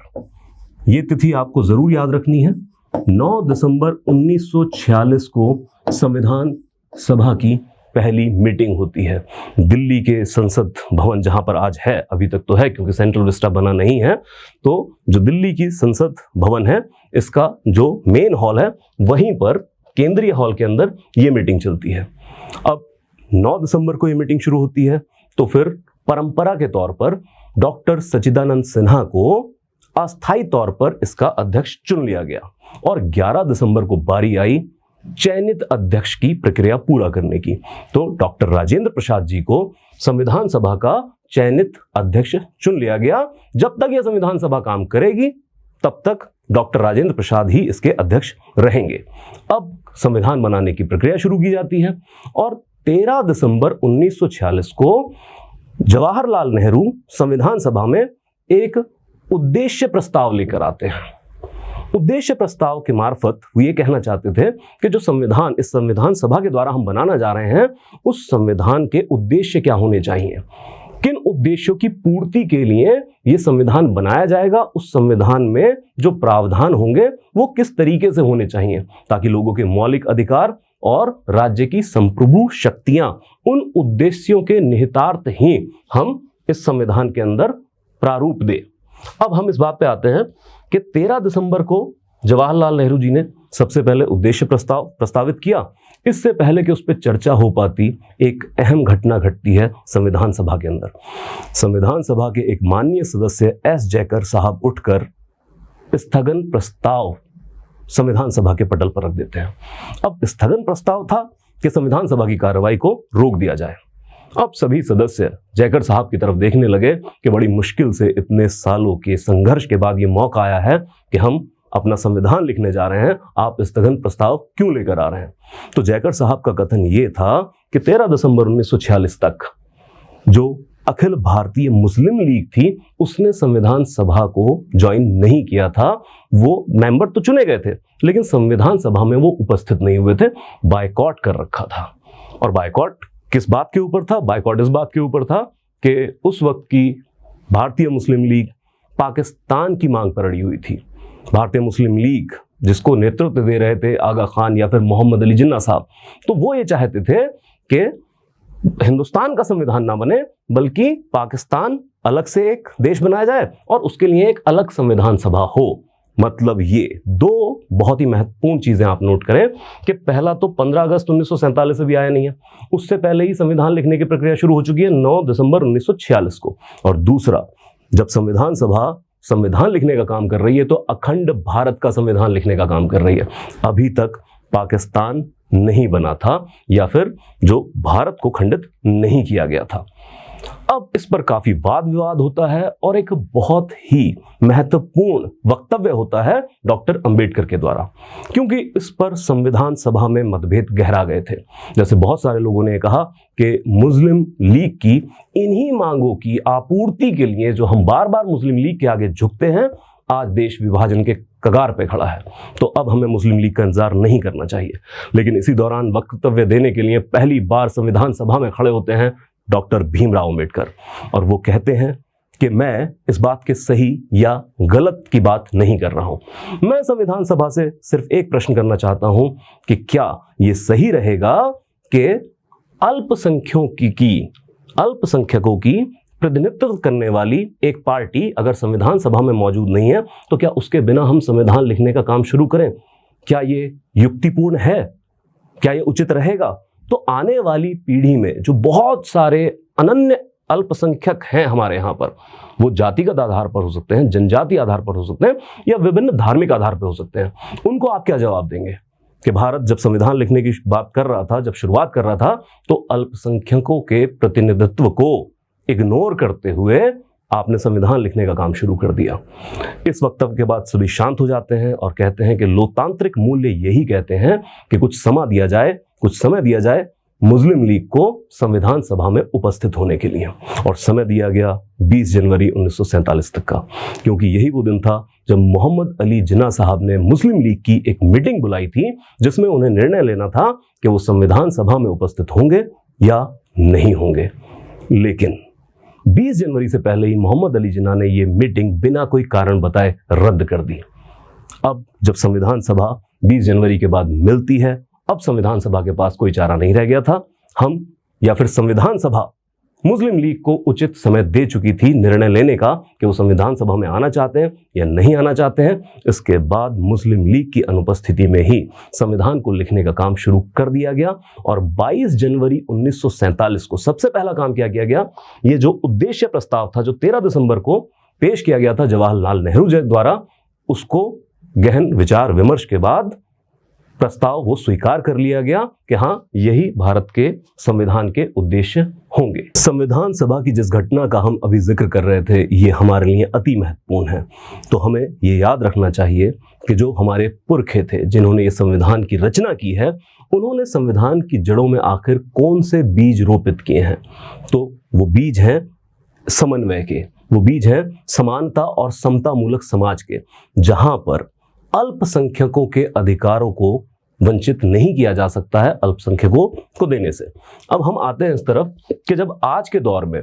ये तिथि आपको जरूर याद रखनी है। 9 दिसंबर 1946 को संविधान सभा की पहली मीटिंग होती है। दिल्ली के संसद भवन जहां पर आज है, अभी तक तो है क्योंकि सेंट्रल विस्टा बना नहीं है, तो जो दिल्ली की संसद भवन है इसका जो मेन हॉल है वहीं पर केंद्रीय हॉल के अंदर ये मीटिंग चलती है। अब 9 दिसंबर को ये मीटिंग शुरू होती है तो फिर परंपरा के तौर पर डॉक्टर सच्चिदानंद सिन्हा को अस्थायी तौर पर इसका अध्यक्ष चुन लिया गया और 11 दिसंबर को बारी आई चयनित अध्यक्ष की प्रक्रिया पूरा करने की। तो डॉक्टर राजेंद्र प्रसाद जी को संविधान सभा का चयनित अध्यक्ष चुन लिया गया। जब तक यह संविधान सभा काम करेगी तब तक डॉक्टर राजेंद्र प्रसाद ही इसके अध्यक्ष रहेंगे। अब संविधान बनाने की प्रक्रिया शुरू की जाती है और 13 दिसंबर 1946 को जवाहरलाल नेहरू संविधान सभा में एक उद्देश्य प्रस्ताव लेकर आते हैं। उद्देश्य प्रस्ताव के मार्फत वो ये कहना चाहते थे कि जो संविधान इस संविधान सभा के द्वारा हम बनाना जा रहे हैं उस संविधान के उद्देश्य क्या होने चाहिए, किन उद्देश्यों की पूर्ति के लिए ये संविधान बनाया जाएगा, उस संविधान में जो प्रावधान होंगे वो किस तरीके से होने चाहिए ताकि लोगों के मौलिक अधिकार और राज्य की संप्रभु शक्तियां उन उद्देश्यों के निहितार्थ ही हम इस संविधान के अंदर प्रारूप दें। अब हम इस बात पे आते हैं कि 13 दिसंबर को जवाहरलाल नेहरू जी ने सबसे पहले उद्देश्य प्रस्ताव प्रस्तावित किया। इससे पहले कि उस पर चर्चा हो पाती एक अहम घटना घटती है संविधान सभा के अंदर। संविधान सभा के एक माननीय सदस्य एस जयकर साहब उठकर स्थगन प्रस्ताव संविधान सभा के पटल पर रख देते हैं। अब स्थगन प्रस्ताव था कि संविधान सभा की कार्रवाई को रोक दिया जाए। अब सभी सदस्य जयकर साहब की तरफ देखने लगे कि बड़ी मुश्किल से इतने सालों के संघर्ष के बाद ये मौका आया है कि हम अपना संविधान लिखने जा रहे हैं, आप स्थगन प्रस्ताव क्यों लेकर आ रहे हैं। तो जयकर साहब का कथन ये था कि 13 दिसंबर 1946 तक जो अखिल भारतीय मुस्लिम लीग थी उसने संविधान सभा को ज्वाइन नहीं किया था। वो मेंबर तो चुने गए थे लेकिन संविधान सभा में वो उपस्थित नहीं हुए थे, बायकॉट कर रखा था। और बायकॉट किस बात के ऊपर था? बायकॉट इस बात के ऊपर था कि उस वक्त की भारतीय मुस्लिम लीग पाकिस्तान की मांग पर अड़ी हुई थी। भारतीय मुस्लिम लीग जिसको नेतृत्व दे रहे थे आगा खान या फिर मोहम्मद अली जिन्ना साहब, तो वो ये चाहते थे कि हिंदुस्तान का संविधान ना बने बल्कि पाकिस्तान अलग से एक देश बनाया जाए और उसके लिए एक अलग संविधान सभा हो। मतलब ये दो बहुत ही महत्वपूर्ण चीजें आप नोट करें कि पहला तो 15 अगस्त 1947 से भी आया नहीं है, उससे पहले ही संविधान लिखने की प्रक्रिया शुरू हो चुकी है 9 दिसंबर 1946 को। और दूसरा, जब संविधान सभा संविधान लिखने का काम कर रही है तो अखंड भारत का संविधान लिखने का काम कर रही है। अभी तक पाकिस्तान नहीं बना था या फिर जो भारत को खंडित नहीं किया गया था। अब इस पर काफी वाद विवाद होता है और एक बहुत ही महत्वपूर्ण वक्तव्य होता है डॉक्टर अंबेडकर के द्वारा, क्योंकि इस पर संविधान सभा में मतभेद गहरा गए थे। जैसे बहुत सारे लोगों ने कहा कि मुस्लिम लीग की इन्हीं मांगों की आपूर्ति के लिए जो हम बार बार मुस्लिम लीग के आगे झुकते हैं, आज देश विभाजन के कगार पे खड़ा है, तो अब हमें मुस्लिम लीग का इंतजार नहीं करना चाहिए। लेकिन इसी दौरान वक्तव्य देने के लिए पहली बार संविधान सभा में खड़े होते हैं डॉक्टर भीमराव अंबेडकर और वो कहते हैं कि मैं इस बात के सही या गलत की बात नहीं कर रहा हूं। मैं संविधान सभा से सिर्फ एक प्रश्न करना चाहता हूं कि क्या यह सही रहेगा कि अल्पसंख्यकों की प्रतिनिधित्व करने वाली एक पार्टी अगर संविधान सभा में मौजूद नहीं है तो क्या उसके बिना हम संविधान लिखने का काम शुरू करें? क्या ये युक्तिपूर्ण है? क्या ये उचित रहेगा? तो आने वाली पीढ़ी में जो बहुत सारे अनन्य अल्पसंख्यक हैं हमारे यहाँ पर, वो जातिगत आधार पर हो सकते हैं, जनजाति आधार पर हो सकते हैं या विभिन्न धार्मिक आधार पर हो सकते हैं, उनको आप क्या जवाब देंगे कि भारत जब संविधान लिखने की बात कर रहा था, जब शुरुआत कर रहा था, तो अल्पसंख्यकों के प्रतिनिधित्व को इग्नोर करते हुए आपने संविधान लिखने का काम शुरू कर दिया। इस वक्तव्य के बाद सभी शांत हो जाते हैं और कहते हैं कि लोकतांत्रिक मूल्य यही कहते हैं कि कुछ समय दिया जाए मुस्लिम लीग को संविधान सभा में उपस्थित होने के लिए। और समय दिया गया 20 जनवरी 1947 तक का, क्योंकि यही वो दिन था जब मोहम्मद अली जिन्ना साहब ने मुस्लिम लीग की एक मीटिंग बुलाई थी जिसमें उन्हें निर्णय लेना था कि वो संविधान सभा में उपस्थित होंगे या नहीं होंगे। लेकिन 20 जनवरी से पहले ही मोहम्मद अली जिन्ना ने ये मीटिंग बिना कोई कारण बताए रद्द कर दी। अब जब संविधान सभा 20 जनवरी के बाद मिलती है, अब संविधान सभा के पास कोई चारा नहीं रह गया था। हम या फिर संविधान सभा मुस्लिम लीग को उचित समय दे चुकी थी निर्णय लेने का कि वो संविधान सभा में आना चाहते हैं या नहीं आना चाहते हैं। इसके बाद मुस्लिम लीग की अनुपस्थिति में ही संविधान को लिखने का काम शुरू कर दिया गया और 22 जनवरी 1947 को सबसे पहला काम किया गया। ये जो उद्देश्य प्रस्ताव था जो 13 दिसंबर को पेश किया गया था जवाहरलाल नेहरू जी द्वारा, उसको गहन विचार विमर्श के बाद प्रस्ताव वो स्वीकार कर लिया गया कि हाँ, यही भारत के संविधान के उद्देश्य होंगे। संविधान सभा की जिस घटना का हम अभी जिक्र कर रहे थे, ये हमारे लिए अति महत्वपूर्ण है। तो हमें ये याद रखना चाहिए कि जो हमारे पुरखे थे जिन्होंने ये संविधान की रचना की है, उन्होंने संविधान की जड़ों में आखिर कौन से बीज रोपित किए हैं। तो वो बीज हैं समन्वय के, वो बीज हैं समानता और समता मूलक समाज के, जहां पर अल्पसंख्यकों के अधिकारों को वंचित नहीं किया जा सकता है अल्पसंख्यकों को देने से। अब हम आते हैं इस तरफ कि जब आज के दौर में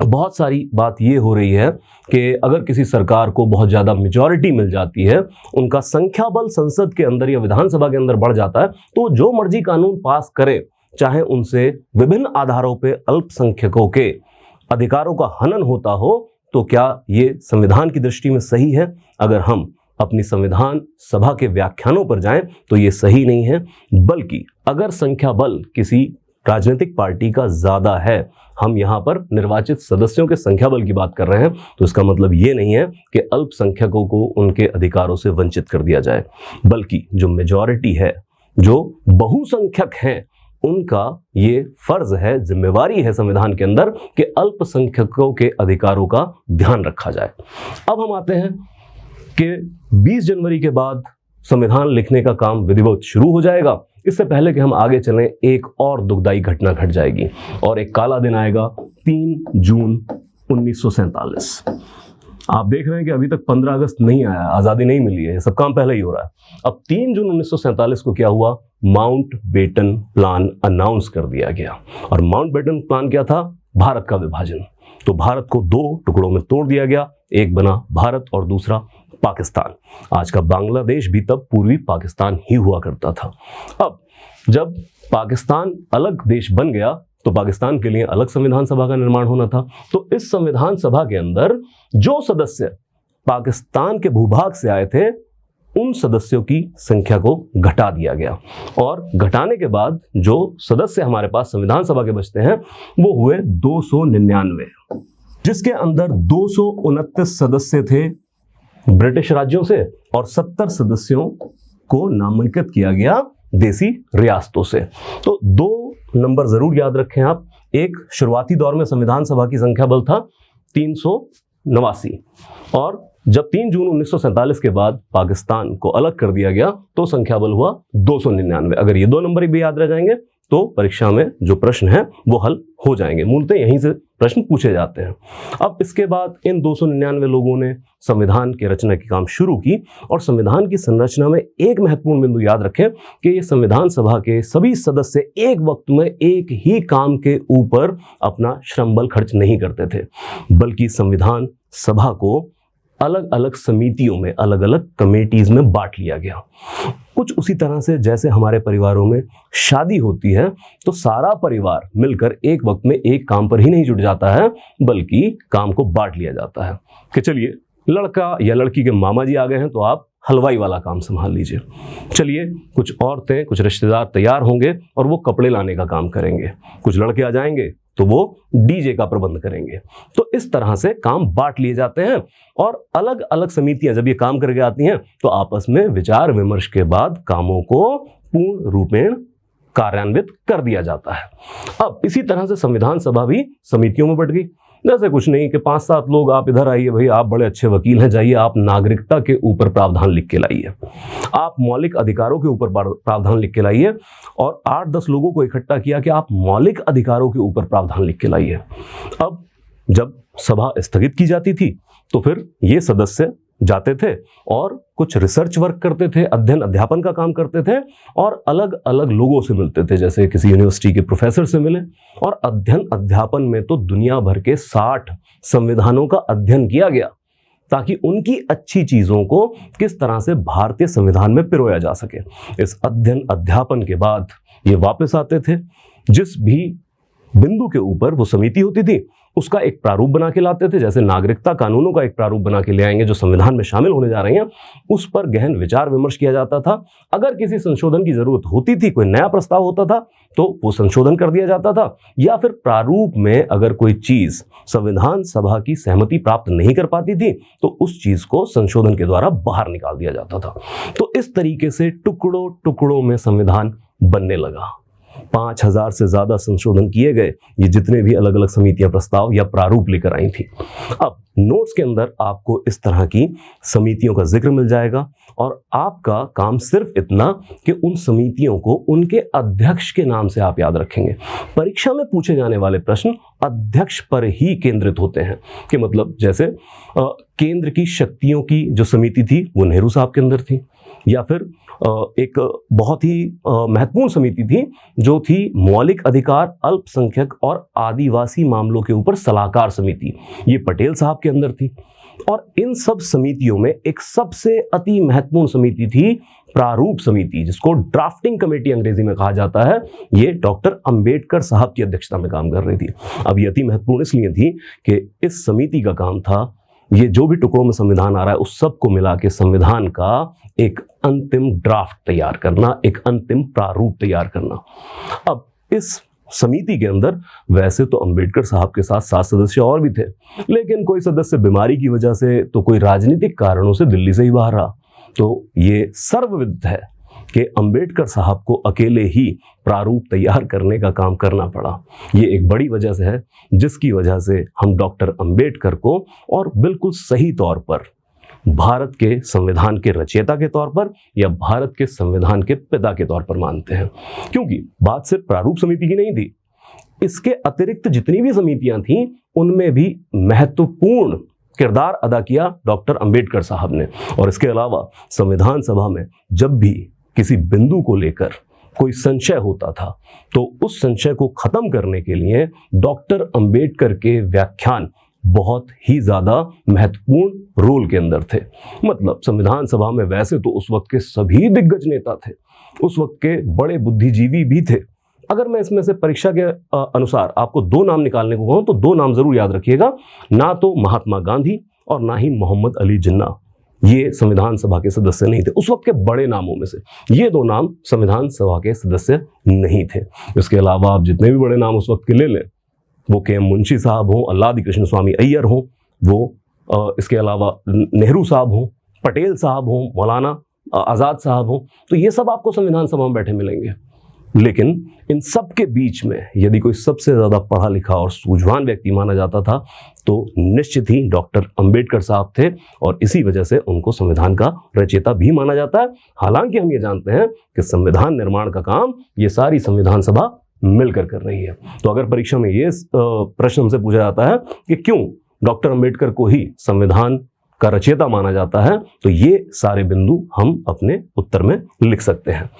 बहुत सारी बात ये हो रही है कि अगर किसी सरकार को बहुत ज़्यादा मेजॉरिटी मिल जाती है, उनका संख्या बल संसद के अंदर या विधानसभा के अंदर बढ़ जाता है, तो जो मर्जी कानून पास करे, चाहे उनसे विभिन्न आधारों पर अल्पसंख्यकों के अधिकारों का हनन होता हो, तो क्या ये संविधान की दृष्टि में सही है? अगर हम अपनी संविधान सभा के व्याख्यानों पर जाएं तो ये सही नहीं है। बल्कि अगर संख्या बल किसी राजनीतिक पार्टी का ज़्यादा है, हम यहाँ पर निर्वाचित सदस्यों के संख्या बल की बात कर रहे हैं, तो इसका मतलब ये नहीं है कि अल्पसंख्यकों को उनके अधिकारों से वंचित कर दिया जाए, बल्कि जो मेजॉरिटी है, जो बहुसंख्यक हैं, उनका ये फर्ज है, जिम्मेवारी है संविधान के अंदर कि अल्पसंख्यकों के अधिकारों का ध्यान रखा जाए। अब हम आते हैं कि 20 जनवरी के बाद संविधान लिखने का काम विधिवत शुरू हो जाएगा। इससे पहले कि हम आगे चलें, एक और दुखदाई घटना घट जाएगी और एक काला दिन आएगा, 3 जून 1947। आप देख रहे हैं कि अभी तक 15 अगस्त नहीं आया, आज़ादी नहीं मिली है, सब काम पहले ही हो रहा है। अब 3 जून 1947 को क्या हुआ? माउंटबेटन प्लान अनाउंस कर दिया गया। और माउंटबेटन प्लान क्या था? भारत का विभाजन। तो भारत को 2 टुकड़ों में तोड़ दिया गया, एक बना भारत और दूसरा पाकिस्तान। आज का बांग्लादेश भी तब पूर्वी पाकिस्तान ही हुआ करता था। अब जब पाकिस्तान अलग देश बन गया तो पाकिस्तान के लिए अलग संविधान सभा का निर्माण होना था। तो इस संविधान सभा के अंदर जो सदस्य पाकिस्तान के भूभाग से आए थे, उन सदस्यों की संख्या को घटा दिया गया और घटाने के बाद जो सदस्य हमारे पास संविधान सभा के बचते हैं वो हुए 299, जिसके अंदर 229 सदस्य थे ब्रिटिश राज्यों से और 70 सदस्यों को नामांकित किया गया देसी रियासतों से। तो 2 नंबर जरूर याद रखें आप। एक, शुरुआती दौर में संविधान सभा की संख्या बल था 389 और जब 3 जून 1947 के बाद पाकिस्तान को अलग कर दिया गया तो संख्या बल हुआ 299। अगर ये 2 नंबर भी याद रह जाएंगे तो परीक्षा में जो प्रश्न है वो हल हो जाएंगे। मूलतः यहीं से प्रश्न पूछे जाते हैं। अब इसके बाद इन 299 लोगों ने संविधान की रचना की काम शुरू की और संविधान की संरचना में एक महत्वपूर्ण बिंदु याद रखें कि ये संविधान सभा के सभी सदस्य एक वक्त में एक ही काम के ऊपर अपना श्रम बल खर्च नहीं करते थे, बल्कि संविधान सभा को अलग अलग समितियों में, अलग अलग कमेटीज में बांट लिया गया। कुछ उसी तरह से जैसे हमारे परिवारों में शादी होती है तो सारा परिवार मिलकर एक वक्त में एक काम पर ही नहीं जुट जाता है, बल्कि काम को बांट लिया जाता है कि चलिए लड़का या लड़की के मामा जी आ गए हैं तो आप हलवाई वाला काम संभाल लीजिए, चलिए कुछ औरतें, कुछ रिश्तेदार तैयार होंगे और वो कपड़े लाने का काम करेंगे, कुछ लड़के आ जाएंगे तो वो डीजे का प्रबंध करेंगे। तो इस तरह से काम बांट लिए जाते हैं और अलग अलग समितियां जब ये काम करके आती हैं तो आपस में विचार विमर्श के बाद कामों को पूर्ण रूपेण कार्यान्वित कर दिया जाता है। अब इसी तरह से संविधान सभा भी समितियों में बट गई। जैसे कुछ नहीं कि 5-7 लोग, आप इधर आइए भाई, आप बड़े अच्छे वकील हैं, जाइए आप नागरिकता के ऊपर प्रावधान लिख के लाइए, आप मौलिक अधिकारों के ऊपर प्रावधान लिख के लाइए, और 8-10 लोगों को इकट्ठा किया कि आप मौलिक अधिकारों के ऊपर प्रावधान लिख के लाइए। अब जब सभा स्थगित की जाती थी तो फिर ये सदस्य जाते थे और कुछ रिसर्च वर्क करते थे, अध्ययन अध्यापन का काम करते थे और अलग अलग लोगों से मिलते थे, जैसे किसी यूनिवर्सिटी के प्रोफेसर से मिले। और अध्ययन अध्यापन में तो दुनिया भर के 60 संविधानों का अध्ययन किया गया। ताकि उनकी अच्छी चीजों को किस तरह से भारतीय संविधान में पिरोया जा सके। इस अध्ययन अध्यापन के बाद ये वापस आते थे, जिस भी बिंदु के ऊपर वो समिति होती थी उसका एक प्रारूप बना के लाते थे। जैसे नागरिकता कानूनों का एक प्रारूप बना के ले आएंगे जो संविधान में शामिल होने जा रहे हैं, उस पर गहन विचार विमर्श किया जाता था। अगर किसी संशोधन की जरूरत होती थी, कोई नया प्रस्ताव होता था, तो वो संशोधन कर दिया जाता था, या फिर प्रारूप में अगर कोई चीज संविधान सभा की सहमति प्राप्त नहीं कर पाती थी तो उस चीज को संशोधन के द्वारा बाहर निकाल दिया जाता था। तो इस तरीके से टुकड़ों टुकड़ों में संविधान बनने लगा। 5000 से ज्यादा संशोधन किए गए, ये जितने भी अलग अलग समितियां प्रस्ताव या प्रारूप लेकर आई थी। अब नोट्स के अंदर आपको इस तरह की समितियों का जिक्र मिल जाएगा और आपका काम सिर्फ इतना कि उन समितियों को उनके अध्यक्ष के नाम से आप याद रखेंगे। परीक्षा में पूछे जाने वाले प्रश्न अध्यक्ष पर ही केंद्रित होते हैं, कि मतलब जैसे केंद्र की शक्तियों की जो समिति थी वो नेहरू साहब के अंदर थी, या फिर एक बहुत ही महत्वपूर्ण समिति थी जो थी मौलिक अधिकार, अल्पसंख्यक और आदिवासी मामलों के ऊपर सलाहकार समिति, ये पटेल साहब के अंदर थी। और इन सब समितियों में एक सबसे अति महत्वपूर्ण समिति थी प्रारूप समिति, जिसको ड्राफ्टिंग कमेटी अंग्रेजी में कहा जाता है। ये डॉक्टर अंबेडकर साहब की अध्यक्षता में काम कर रही थी। अब ये अति महत्वपूर्ण इसलिए थी कि इस समिति का काम था ये जो भी टुकड़ों में संविधान आ रहा है उस सब को मिला के संविधान का एक अंतिम ड्राफ्ट तैयार करना, एक अंतिम प्रारूप तैयार करना। अब इस समिति के अंदर वैसे तो अंबेडकर साहब के साथ 7 सदस्य और भी थे, लेकिन कोई सदस्य बीमारी की वजह से तो कोई राजनीतिक कारणों से दिल्ली से ही बाहर रहा। तो ये सर्वविदित है कि अंबेडकर साहब को अकेले ही प्रारूप तैयार करने का काम करना पड़ा। ये एक बड़ी वजह से है जिसकी वजह से हम डॉक्टर अंबेडकर को और बिल्कुल सही तौर पर भारत के संविधान के रचयिता के तौर पर या भारत के संविधान के पिता के तौर पर मानते हैं। क्योंकि बात सिर्फ प्रारूप समिति की नहीं थी, इसके अतिरिक्त जितनी भी समितियां थीं उनमें भी महत्वपूर्ण किरदार अदा किया डॉक्टर अंबेडकर साहब ने। और इसके अलावा संविधान सभा में जब भी किसी बिंदु को लेकर कोई संशय होता था तो उस संशय को खत्म करने के लिए डॉक्टर अंबेडकर के व्याख्यान बहुत ही ज्यादा महत्वपूर्ण रोल के अंदर थे। मतलब संविधान सभा में वैसे तो उस वक्त के सभी दिग्गज नेता थे, उस वक्त के बड़े बुद्धिजीवी भी थे। अगर मैं इसमें से परीक्षा के अनुसार आपको 2 नाम निकालने को कहूं तो 2 नाम जरूर याद रखिएगा, ना तो महात्मा गांधी और ना ही मोहम्मद अली जिन्ना। ये संविधान सभा के सदस्य नहीं थे। उस वक्त के बड़े नामों में से ये 2 नाम संविधान सभा के सदस्य नहीं थे। इसके अलावा आप जितने भी बड़े नाम उस वक्त के ले लें, वो के एम मुंशी साहब हों, अल्लादी कृष्ण स्वामी अय्यर हों, वो इसके अलावा नेहरू साहब हों, पटेल साहब हों, मौलाना आज़ाद साहब हों, तो ये सब आपको संविधान सभा में बैठे मिलेंगे। लेकिन इन सब के बीच में यदि कोई सबसे ज़्यादा पढ़ा लिखा और सूझवान व्यक्ति माना जाता था तो निश्चित ही डॉक्टर अंबेडकर साहब थे, और इसी वजह से उनको संविधान का रचयिता भी माना जाता है। हालांकि हम ये जानते हैं कि संविधान निर्माण का काम ये सारी संविधान सभा मिलकर कर रही है। तो अगर परीक्षा में ये प्रश्न हमसे पूछा जाता है कि क्यों डॉक्टर अंबेडकर को ही संविधान का रचयिता माना जाता है, तो ये सारे बिंदु हम अपने उत्तर में लिख सकते हैं।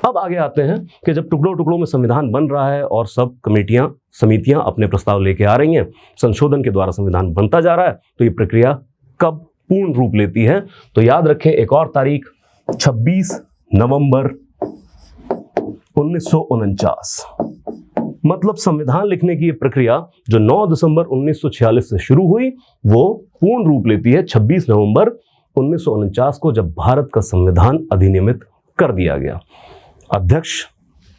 अब आगे आते हैं कि जब टुकड़ों टुकड़ों में संविधान बन रहा है और सब कमेटियां समितियां अपने प्रस्ताव लेके आ रही हैं, संशोधन के द्वारा संविधान बनता जा रहा है, तो ये प्रक्रिया कब पूर्ण रूप लेती है? तो याद रखें एक और तारीख 26 नवंबर 1949। मतलब संविधान लिखने की ये प्रक्रिया जो 9 दिसंबर 1946 से शुरू हुई वो पूर्ण रूप लेती है 26 नवंबर 1949 को, जब भारत का संविधान अधिनियमित कर दिया गया। अध्यक्ष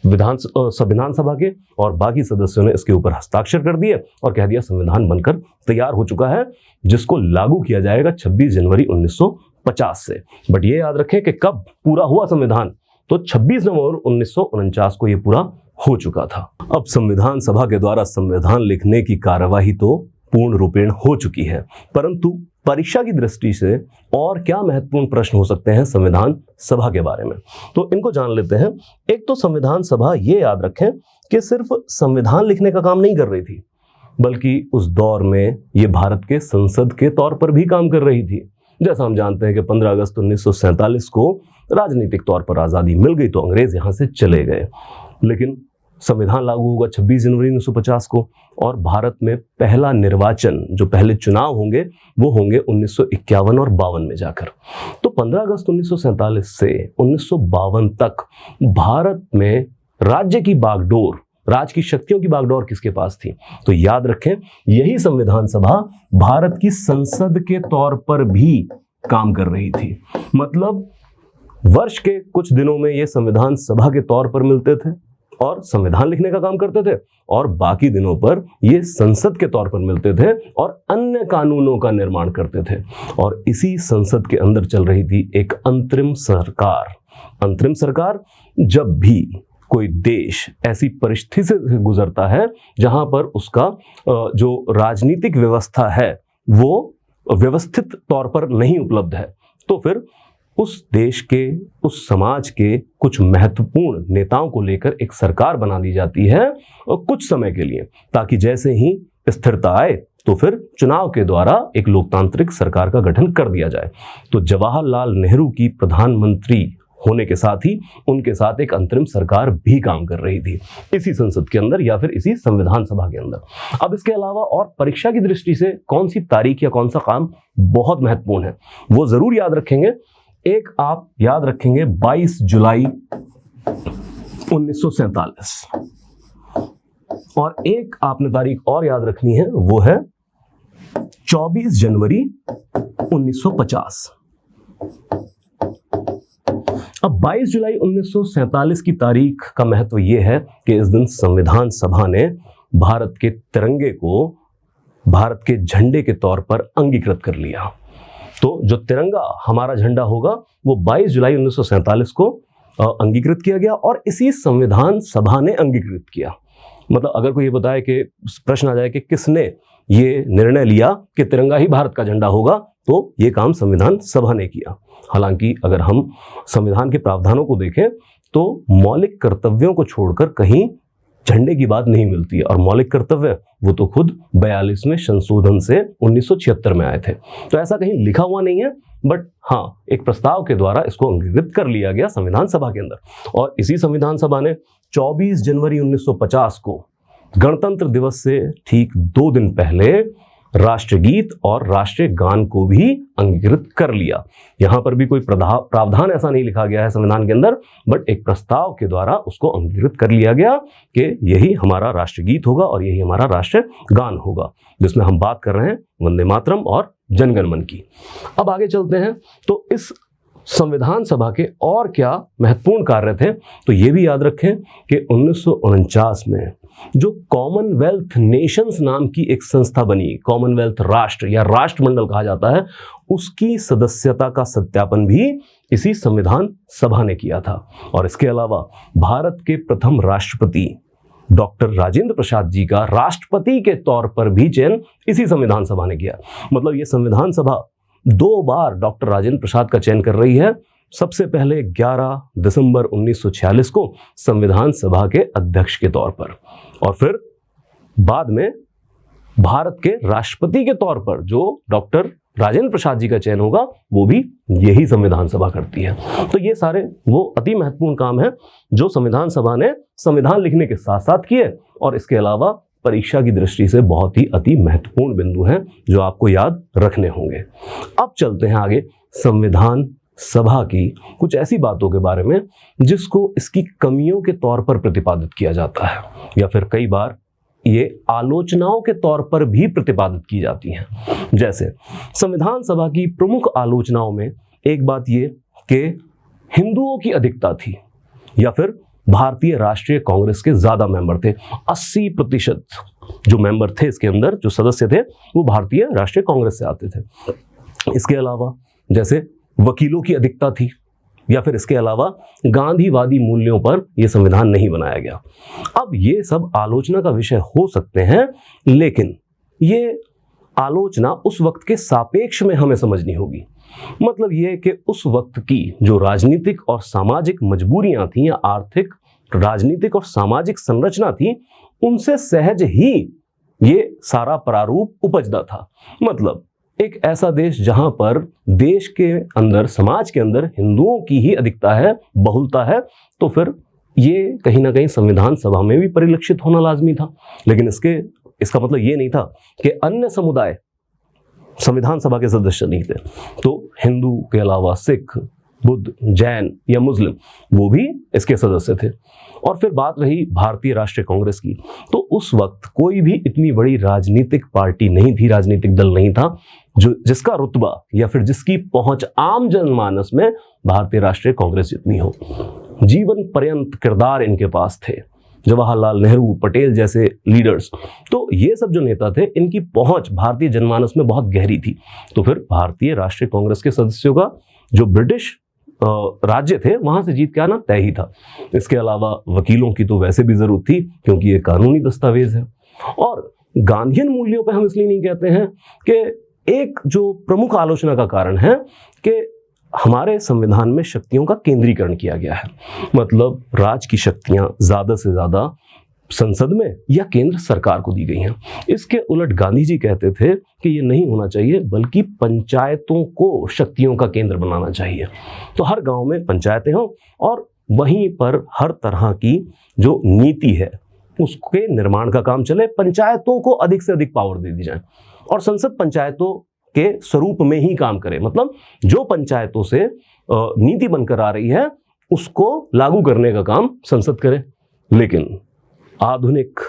संविधान सभा के और बाकी सदस्यों ने इसके ऊपर हस्ताक्षर कर दिए और कह दिया संविधान बनकर तैयार हो चुका है, जिसको लागू किया जाएगा 26 जनवरी 1950 से। बट ये याद रखें कि कब पूरा हुआ संविधान, तो 26 नवंबर 1949 को ये पूरा हो चुका था। अब संविधान सभा के द्वारा संविधान लिखने की कार्यवाही तो पूर्ण रूपेण हो चुकी है, परंतु परीक्षा की दृष्टि से और क्या महत्वपूर्ण प्रश्न हो सकते हैं संविधान सभा के बारे में, तो इनको जान लेते हैं। एक तो संविधान सभा ये याद रखें कि सिर्फ संविधान लिखने का काम नहीं कर रही थी, बल्कि उस दौर में ये भारत के संसद के तौर पर भी काम कर रही थी। जैसा हम जानते हैं कि 15 अगस्त 1947 को राजनीतिक तौर पर आज़ादी मिल गई तो अंग्रेज यहाँ से चले गए, लेकिन संविधान लागू होगा 26 जनवरी 1950 को, और भारत में पहला निर्वाचन, जो पहले चुनाव होंगे वो होंगे 1951 और 52 में जाकर। तो 15 अगस्त 1947 से 1952 तक भारत में राज्य की बागडोर, राज की शक्तियों की बागडोर किसके पास थी? तो याद रखें, यही संविधान सभा भारत की संसद के तौर पर भी काम कर रही थी। मतलब वर्ष के कुछ दिनों में ये संविधान सभा के तौर पर मिलते थे और संविधान लिखने का काम करते थे, और बाकी दिनों पर ये संसद के तौर पर मिलते थे और अन्य कानूनों का निर्माण करते थे। और इसी संसद के अंदर चल रही थी एक अंतरिम सरकार। अंतरिम सरकार, जब भी कोई देश ऐसी परिस्थिति से गुजरता है जहां पर उसका जो राजनीतिक व्यवस्था है वो व्यवस्थित तौर पर नहीं उपलब्ध है, तो फिर उस देश के, उस समाज के कुछ महत्वपूर्ण नेताओं को लेकर एक सरकार बना दी जाती है और कुछ समय के लिए, ताकि जैसे ही स्थिरता आए तो फिर चुनाव के द्वारा एक लोकतांत्रिक सरकार का गठन कर दिया जाए। तो जवाहरलाल नेहरू की प्रधानमंत्री होने के साथ ही उनके साथ एक अंतरिम सरकार भी काम कर रही थी इसी संसद के अंदर या फिर इसी संविधान सभा के अंदर। अब इसके अलावा और परीक्षा की दृष्टि से कौन सी तारीख या कौन सा काम बहुत महत्वपूर्ण है वो जरूर याद रखेंगे। एक आप याद रखेंगे 22 जुलाई 1947, और एक आपने तारीख और याद रखनी है, वो है 24 जनवरी 1950। अब 22 जुलाई 1947 की तारीख का महत्व यह है कि इस दिन संविधान सभा ने भारत के तिरंगे को भारत के झंडे के तौर पर अंगीकृत कर लिया। तो जो तिरंगा हमारा झंडा होगा वो 22 जुलाई 1947 को अंगीकृत किया गया और इसी संविधान सभा ने अंगीकृत किया। मतलब अगर कोई ये बताए कि प्रश्न आ जाए कि किसने ये निर्णय लिया कि तिरंगा ही भारत का झंडा होगा, तो ये काम संविधान सभा ने किया। हालांकि अगर हम संविधान के प्रावधानों को देखें तो मौलिक कर्तव्यों को छोड़कर कहीं झंडे की बात नहीं मिलती है, और मौलिक कर्तव्य वो तो खुद 42वें संशोधन से 1976 में आए थे। तो ऐसा कहीं लिखा हुआ नहीं है, बट हाँ एक प्रस्ताव के द्वारा इसको अंगीकृत कर लिया गया संविधान सभा के अंदर। और इसी संविधान सभा ने 24 जनवरी 1950 को गणतंत्र दिवस से ठीक 2 दिन पहले राष्ट्रगीत और राष्ट्रीय गान को भी अंगीकृत कर लिया। यहां पर भी कोई प्रावधान ऐसा नहीं लिखा गया है संविधान के अंदर, बट एक प्रस्ताव के द्वारा उसको अंगीकृत कर लिया गया कि यही हमारा राष्ट्रगीत होगा और यही हमारा राष्ट्रीय गान होगा, जिसमें हम बात कर रहे हैं वंदे मातरम और जनगण मन की। अब आगे चलते हैं, तो इस संविधान सभा के और क्या महत्वपूर्ण कार्य थे, तो ये भी याद रखें कि 1949 में जो कॉमनवेल्थ नेशंस नाम की एक संस्था बनी, कॉमनवेल्थ राष्ट्र या राष्ट्रमंडल कहा जाता है, उसकी सदस्यता का सत्यापन भी इसी संविधान सभा ने किया था। और इसके अलावा भारत के प्रथम राष्ट्रपति डॉक्टर राजेंद्र प्रसाद जी का राष्ट्रपति के तौर पर भी चयन इसी संविधान सभा ने किया। मतलब ये संविधान सभा 2 बार डॉक्टर राजेंद्र प्रसाद का चयन कर रही है। सबसे पहले 11 दिसंबर 1946 को संविधान सभा के अध्यक्ष के तौर पर, और फिर बाद में भारत के राष्ट्रपति के तौर पर जो डॉक्टर राजेंद्र प्रसाद जी का चयन होगा वो भी यही संविधान सभा करती है। तो ये सारे वो अति महत्वपूर्ण काम है जो संविधान सभा ने संविधान लिखने के साथ साथ किए, और इसके अलावा परीक्षा की दृष्टि से बहुत ही अति महत्वपूर्ण बिंदु हैं जो आपको याद रखने होंगे। अब चलते हैं आगे संविधान सभा की कुछ ऐसी बातों के बारे में जिसको इसकी कमियों के तौर पर प्रतिपादित किया जाता है, या फिर कई बार ये आलोचनाओं के तौर पर भी प्रतिपादित की जाती हैं। जैसे संविधान सभा की प्रमुख आलोचनाओं में एक बात ये कि हिंदुओं की अधिकता थी, या फिर भारतीय राष्ट्रीय कांग्रेस के ज्यादा मेंबर थे। 80% जो मेंबर थे इसके अंदर, जो सदस्य थे, वो भारतीय राष्ट्रीय कांग्रेस से आते थे। इसके अलावा जैसे वकीलों की अधिकता थी, या फिर इसके अलावा गांधीवादी मूल्यों पर यह संविधान नहीं बनाया गया। अब ये सब आलोचना का विषय हो सकते हैं, लेकिन ये आलोचना उस वक्त के सापेक्ष में हमें समझनी होगी। मतलब ये कि उस वक्त की जो राजनीतिक और सामाजिक मजबूरियां थी या आर्थिक, राजनीतिक और सामाजिक संरचना थी, उनसे सहज ही ये सारा प्रारूप उपजता था। मतलब एक ऐसा देश जहां पर देश के अंदर, समाज के अंदर हिंदुओं की ही अधिकता है, बहुलता है, तो फिर ये कहीं ना कहीं संविधान सभा में भी परिलक्षित होना लाजमी था, लेकिन इसका मतलब ये नहीं था कि अन्य समुदाय संविधान सभा के सदस्य नहीं थे। तो हिंदू के अलावा सिख, बुद्ध, जैन या मुस्लिम वो भी इसके सदस्य थे। और फिर बात रही भारतीय राष्ट्रीय कांग्रेस की, तो उस वक्त कोई भी इतनी बड़ी राजनीतिक पार्टी नहीं थी, राजनीतिक दल नहीं था जिसका रुतबा या फिर जिसकी पहुंच आम जनमानस में भारतीय राष्ट्रीय कांग्रेस जितनी हो। जीवन पर्यंत किरदार इनके पास थे, जवाहरलाल नेहरू, पटेल जैसे लीडर्स। तो ये सब जो नेता थे, इनकी पहुंच भारतीय जनमानस में बहुत गहरी थी। तो फिर भारतीय राष्ट्रीय कांग्रेस के सदस्यों का जो ब्रिटिश राज्य थे वहां से जीत के आना तय ही था। इसके अलावा वकीलों की तो वैसे भी जरूरत थी, क्योंकि ये कानूनी दस्तावेज है। और गांधीयन मूल्यों पे हम इसलिए नहीं कहते हैं कि एक जो प्रमुख आलोचना का कारण है कि हमारे संविधान में शक्तियों का केंद्रीकरण किया गया है, मतलब राज की शक्तियां ज्यादा से ज्यादा संसद में या केंद्र सरकार को दी गई हैं। इसके उलट गांधी जी कहते थे कि ये नहीं होना चाहिए, बल्कि पंचायतों को शक्तियों का केंद्र बनाना चाहिए। तो हर गांव में पंचायतें हों और वहीं पर हर तरह की जो नीति है उसके निर्माण का काम चले, पंचायतों को अधिक से अधिक पावर दे दी जाए और संसद पंचायतों के स्वरूप में ही काम करे। मतलब जो पंचायतों से नीति बनकर आ रही है उसको लागू करने का काम संसद करे। लेकिन आधुनिक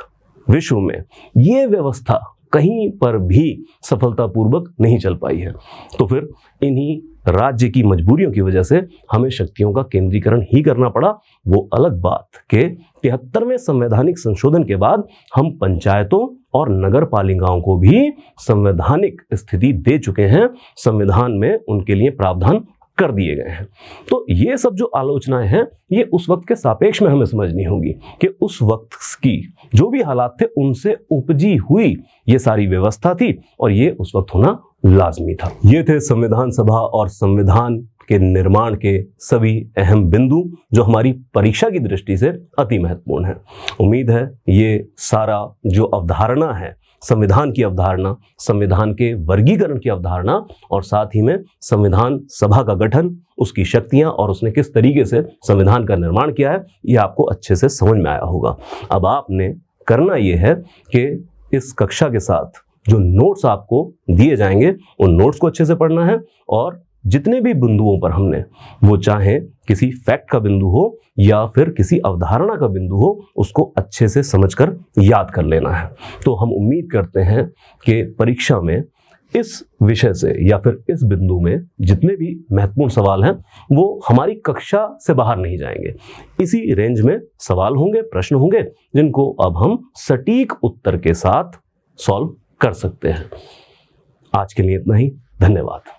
विश्व में ये व्यवस्था कहीं पर भी सफलतापूर्वक नहीं चल पाई है। तो फिर इन्हीं राज्य की मजबूरियों की वजह से हमें शक्तियों का केंद्रीकरण ही करना पड़ा। वो अलग बात कि 73वें संवैधानिक संशोधन के बाद हम पंचायतों और नगर पालिकाओं को भी संवैधानिक स्थिति दे चुके हैं, संविधान में उनके लिए प्रावधान कर दिए गए हैं। तो ये सब जो आलोचनाएं हैं ये उस वक्त के सापेक्ष में हमें समझनी होगी कि उस वक्त की जो भी हालात थे उनसे उपजी हुई ये सारी व्यवस्था थी और ये उस वक्त होना लाजमी था। ये थे संविधान सभा और संविधान के निर्माण के सभी अहम बिंदु जो हमारी परीक्षा की दृष्टि से अति महत्वपूर्ण है। उम्मीद है ये सारा जो अवधारणा है, संविधान की अवधारणा, संविधान के वर्गीकरण की अवधारणा और साथ ही में संविधान सभा का गठन, उसकी शक्तियां और उसने किस तरीके से संविधान का निर्माण किया है, ये आपको अच्छे से समझ में आया होगा। अब आपने करना ये है कि इस कक्षा के साथ जो नोट्स आपको दिए जाएंगे उन नोट्स को अच्छे से पढ़ना है और जितने भी बिंदुओं पर हमने, वो चाहे किसी फैक्ट का बिंदु हो या फिर किसी अवधारणा का बिंदु हो, उसको अच्छे से समझकर याद कर लेना है। तो हम उम्मीद करते हैं कि परीक्षा में इस विषय से या फिर इस बिंदु में जितने भी महत्वपूर्ण सवाल हैं वो हमारी कक्षा से बाहर नहीं जाएंगे। इसी रेंज में सवाल होंगे, प्रश्न होंगे जिनको अब हम सटीक उत्तर के साथ सॉल्व कर सकते हैं। आज के लिए इतना ही। धन्यवाद।